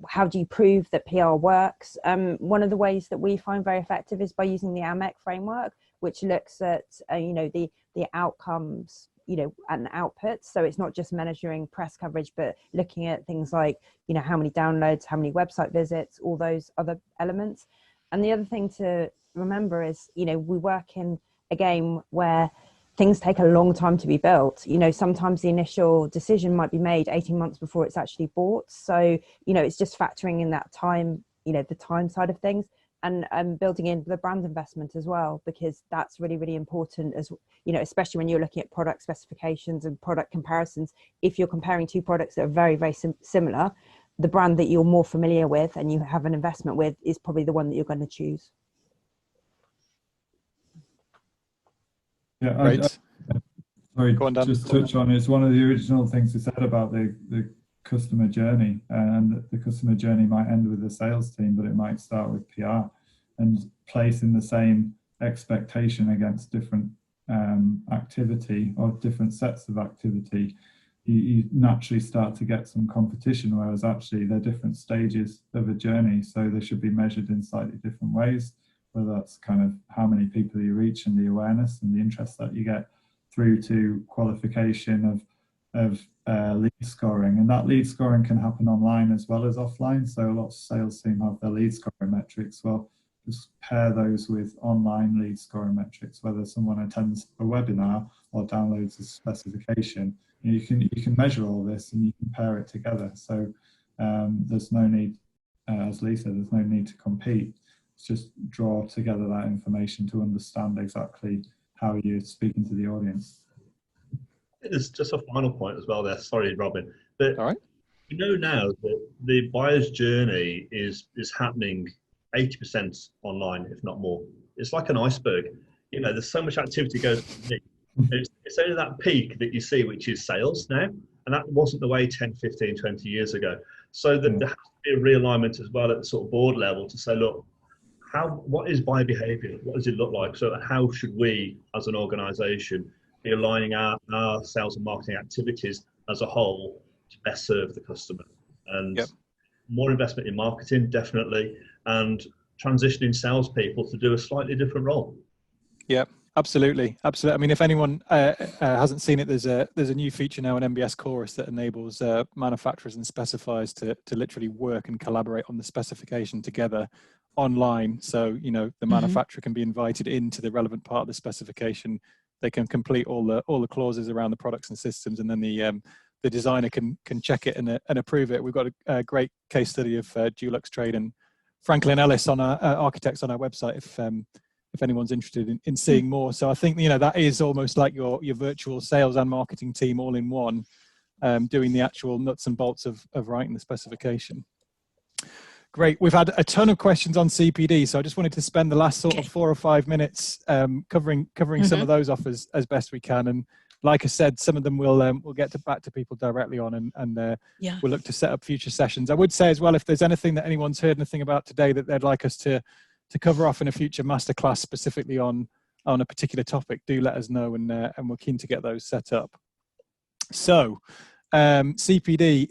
how do you prove that PR works? One of the ways that we find very effective is by using the AMEC framework, which looks at you know, the outcomes, you know, and outputs. So it's not just measuring press coverage, but looking at things like, you know, how many downloads, how many website visits, all those other elements. And the other thing to remember is, you know, we work in a game where things take a long time to be built. You know, sometimes the initial decision might be made 18 months before it's actually bought. So, you know, it's just factoring in that time, you know, the time side of things, and building in the brand investment as well, because that's really, really important, as you know, especially when you're looking at product specifications and product comparisons. If you're comparing two products that are very, very similar, the brand that you're more familiar with and you have an investment with is probably the one that you're going to choose. Yeah, Right. Sorry, Go on, Dan. just touch on, it's one of the original things we said about the customer journey, and the customer journey might end with the sales team, but it might start with PR, and placing the same expectation against different activity or different sets of activity, you naturally start to get some competition, whereas actually they're different stages of a journey, so they should be measured in slightly different ways, whether that's kind of how many people you reach and the awareness and the interest that you get, through to qualification of lead scoring. And that lead scoring can happen online as well as offline. So a lot of sales team have their lead scoring metrics. Well, just pair those with online lead scoring metrics, whether someone attends a webinar or downloads a specification. You can measure all this and you can pair it together. So there's no need, as Leigh said, there's no need to compete. It's just draw together that information to understand exactly how you're speaking to the audience. There's just a final point as well there. Sorry, Robin. But All right. we know now that the buyer's journey is happening 80% online, if not more. It's like an iceberg. You know, there's so much activity goes on. It's only that peak that you see, which is sales now. And that wasn't the way 10, 15, 20 years ago. So there has to be a realignment as well at the sort of board level to say, look, what is buyer behavior? What does it look like? So how should we, as an organization, be aligning our sales and marketing activities as a whole to best serve the customer? And more investment in marketing, definitely, and transitioning salespeople to do a slightly different role. Yeah, absolutely. I mean, if anyone hasn't seen it, there's a new feature now in MBS Chorus that enables manufacturers and specifiers to literally work and collaborate on the specification together online. So, you know, the manufacturer can be invited into the relevant part of the specification. They can complete all the clauses around the products and systems, and then the designer can check it and approve it. We've got a great case study of Dulux Trade and Franklin Ellis on our architects on our website if anyone's interested in seeing more. So I think, you know, that is almost like your virtual sales and marketing team all in one, doing the actual nuts and bolts of writing the specification. Great. We've had a ton of questions on CPD, so I just wanted to spend the last sort of 4 or 5 minutes covering some of those off as best we can. And like I said, some of them we'll get back to people directly on, and we'll look to set up future sessions. I would say as well, if there's anything that anyone's heard anything about today that they'd like us to cover off in a future masterclass specifically on a particular topic, do let us know, and we're keen to get those set up. So CPD,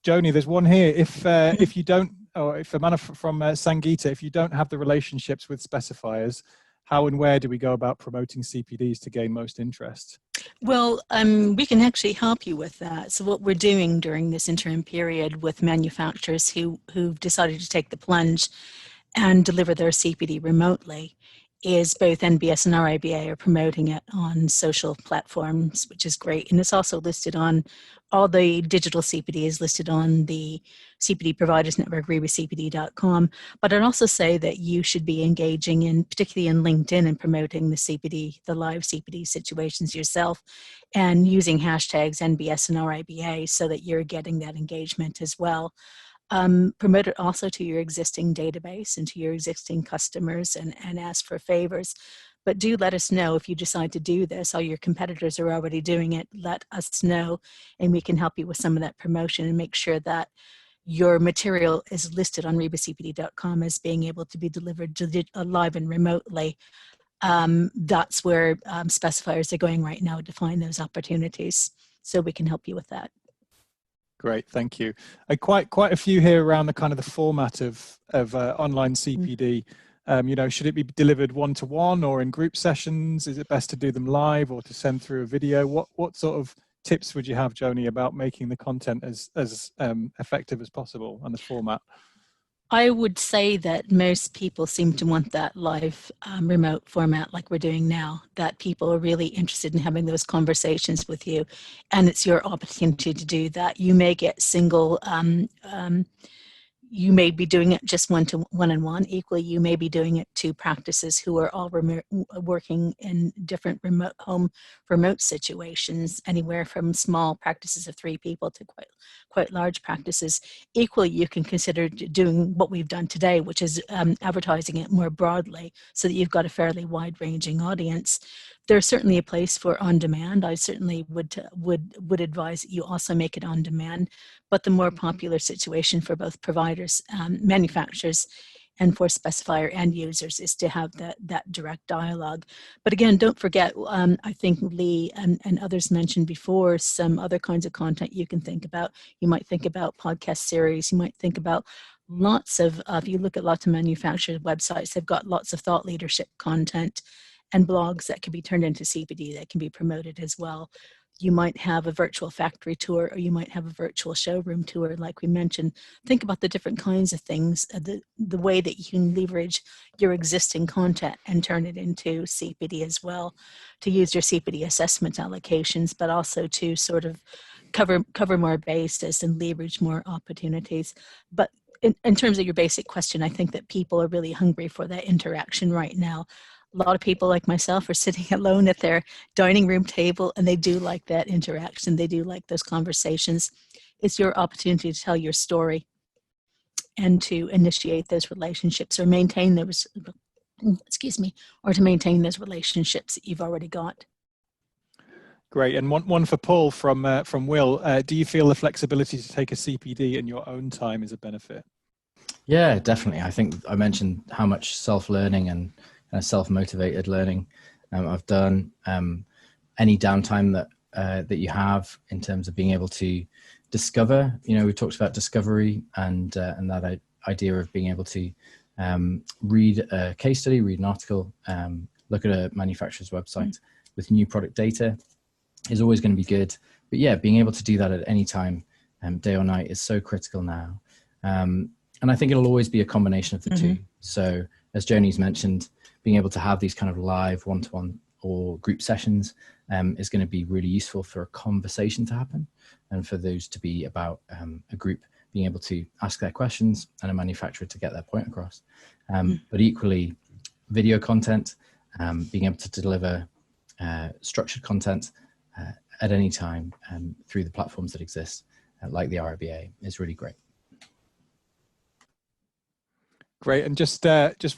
Joni, there's one here. If you don't, or if a man from Sangeeta, if you don't have the relationships with specifiers, how and where do we go about promoting CPDs to gain most interest? Well, we can actually help you with that. So what we're doing during this interim period with manufacturers who've decided to take the plunge and deliver their CPD remotely is both NBS and RIBA are promoting it on social platforms, which is great. And it's also listed on all the digital CPD is listed on the CPD Providers Network, RIBACPD.com. But I'd also say that you should be engaging in, particularly in LinkedIn, and promoting the CPD, the live CPD situations yourself, and using hashtags NBS and RIBA so that you're getting that engagement as well. Promote it also to your existing database and to your existing customers, and ask for favors. But do let us know if you decide to do this. All your competitors are already doing it. Let us know, and we can help you with some of that promotion and make sure that your material is listed on RIBACPD.com as being able to be delivered live and remotely. That's where specifiers are going right now to find those opportunities. So we can help you with that. Great, thank you. Quite a few here around the kind of the format of online CPD. You know, should it be delivered one-to-one or in group sessions? Is it best to do them live or to send through a video? What sort of tips would you have, Joni, about making the content as effective as possible and the format? I would say that most people seem to want that live remote format like we're doing now, that people are really interested in having those conversations with you, and it's your opportunity to do that. You may get single, you may be doing it just one-on-one. Equally, you may be doing it to practices who are all working in different remote situations, anywhere from small practices of 3 people to quite large practices. Equally, you can consider doing what we've done today, which is advertising it more broadly so that you've got a fairly wide-ranging audience. There's certainly a place for on-demand. I certainly would advise that you also make it on-demand, but the more popular situation for both providers, manufacturers, and for specifier end users is to have that direct dialogue. But again, don't forget, I think Leigh and others mentioned before, some other kinds of content you can think about. You might think about podcast series. You might think about lots of, if you look at lots of manufacturers' websites, they've got lots of thought leadership content and blogs that can be turned into CPD that can be promoted as well. You might have a virtual factory tour, or you might have a virtual showroom tour, like we mentioned. Think about the different kinds of things, the way that you can leverage your existing content and turn it into CPD as well, to use your CPD assessment allocations, but also to sort of cover more bases and leverage more opportunities. But in terms of your basic question, I think that people are really hungry for that interaction right now. A lot of people like myself are sitting alone at their dining room table, and they do like that interaction. They do like those conversations. It's your opportunity to tell your story and to initiate those relationships or maintain those, or to maintain those relationships that you've already got. Great. And one for Paul from Will. Do you feel the flexibility to take a CPD in your own time is a benefit? Yeah, definitely. I think I mentioned how much self-learning and self-motivated learning I've done. Any downtime that you have in terms of being able to discover, we talked about discovery and that idea of being able to read a case study, read an article, look at a manufacturer's website with new product data is always going to be good. But yeah, being able to do that at any time, day or night, is so critical now. And I think it'll always be a combination of the two. So as Joni's mentioned, being able to have these kind of live one-to-one or group sessions is going to be really useful for a conversation to happen, and for those to be about a group being able to ask their questions and a manufacturer to get their point across. But equally, video content, being able to deliver structured content at any time through the platforms that exist, like the RIBA, is really great. Great. And just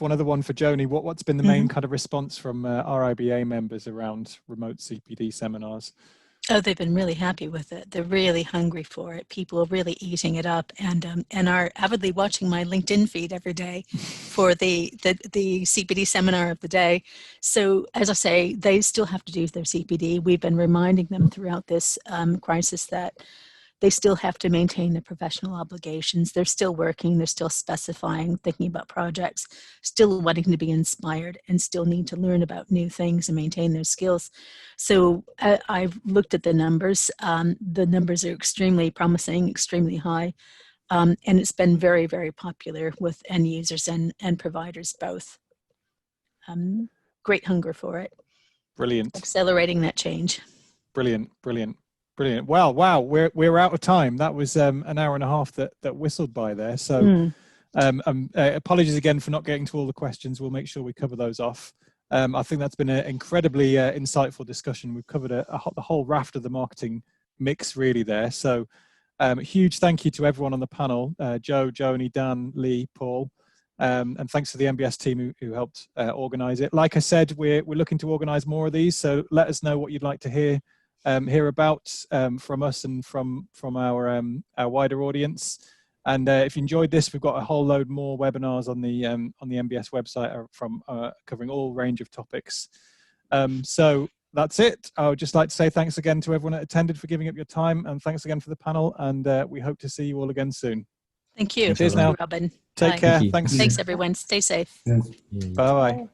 one other one for Joni. What's been the main kind of response from RIBA members around remote CPD seminars? Oh, they've been really happy with it. They're really hungry for it. People are really eating it up, and are avidly watching my LinkedIn feed every day for the CPD seminar of the day. So as I say, they still have to do their CPD. We've been reminding them throughout this crisis that they still have to maintain their professional obligations. They're still working, they're still specifying, thinking about projects, still wanting to be inspired, and still need to learn about new things and maintain their skills. So I've looked at the numbers. The numbers are extremely promising, extremely high. And it's been very, very popular with end users and providers both. Great hunger for it. Brilliant. Accelerating that change. Brilliant, brilliant. Brilliant. Wow. We're out of time. That was an hour and a half that whistled by there. So apologies again for not getting to all the questions. We'll make sure we cover those off. I think that's been an incredibly insightful discussion. We've covered the whole raft of the marketing mix really there. So huge thank you to everyone on the panel, Joe, Joni, Dan, Leigh, Paul. And thanks to the MBS team who helped organize it. Like I said, we're looking to organize more of these. So let us know what you'd like to hear about from us and from our wider audience. And if you enjoyed this, we've got a whole load more webinars on the MBS website from covering all range of topics. So that's it. I would just like to say thanks again to everyone that attended for giving up your time, and thanks again for the panel. And we hope to see you all again soon. Thank you. Cheers now. Robin. Take care. Thanks. Thanks everyone. Stay safe. Yes. Bye bye.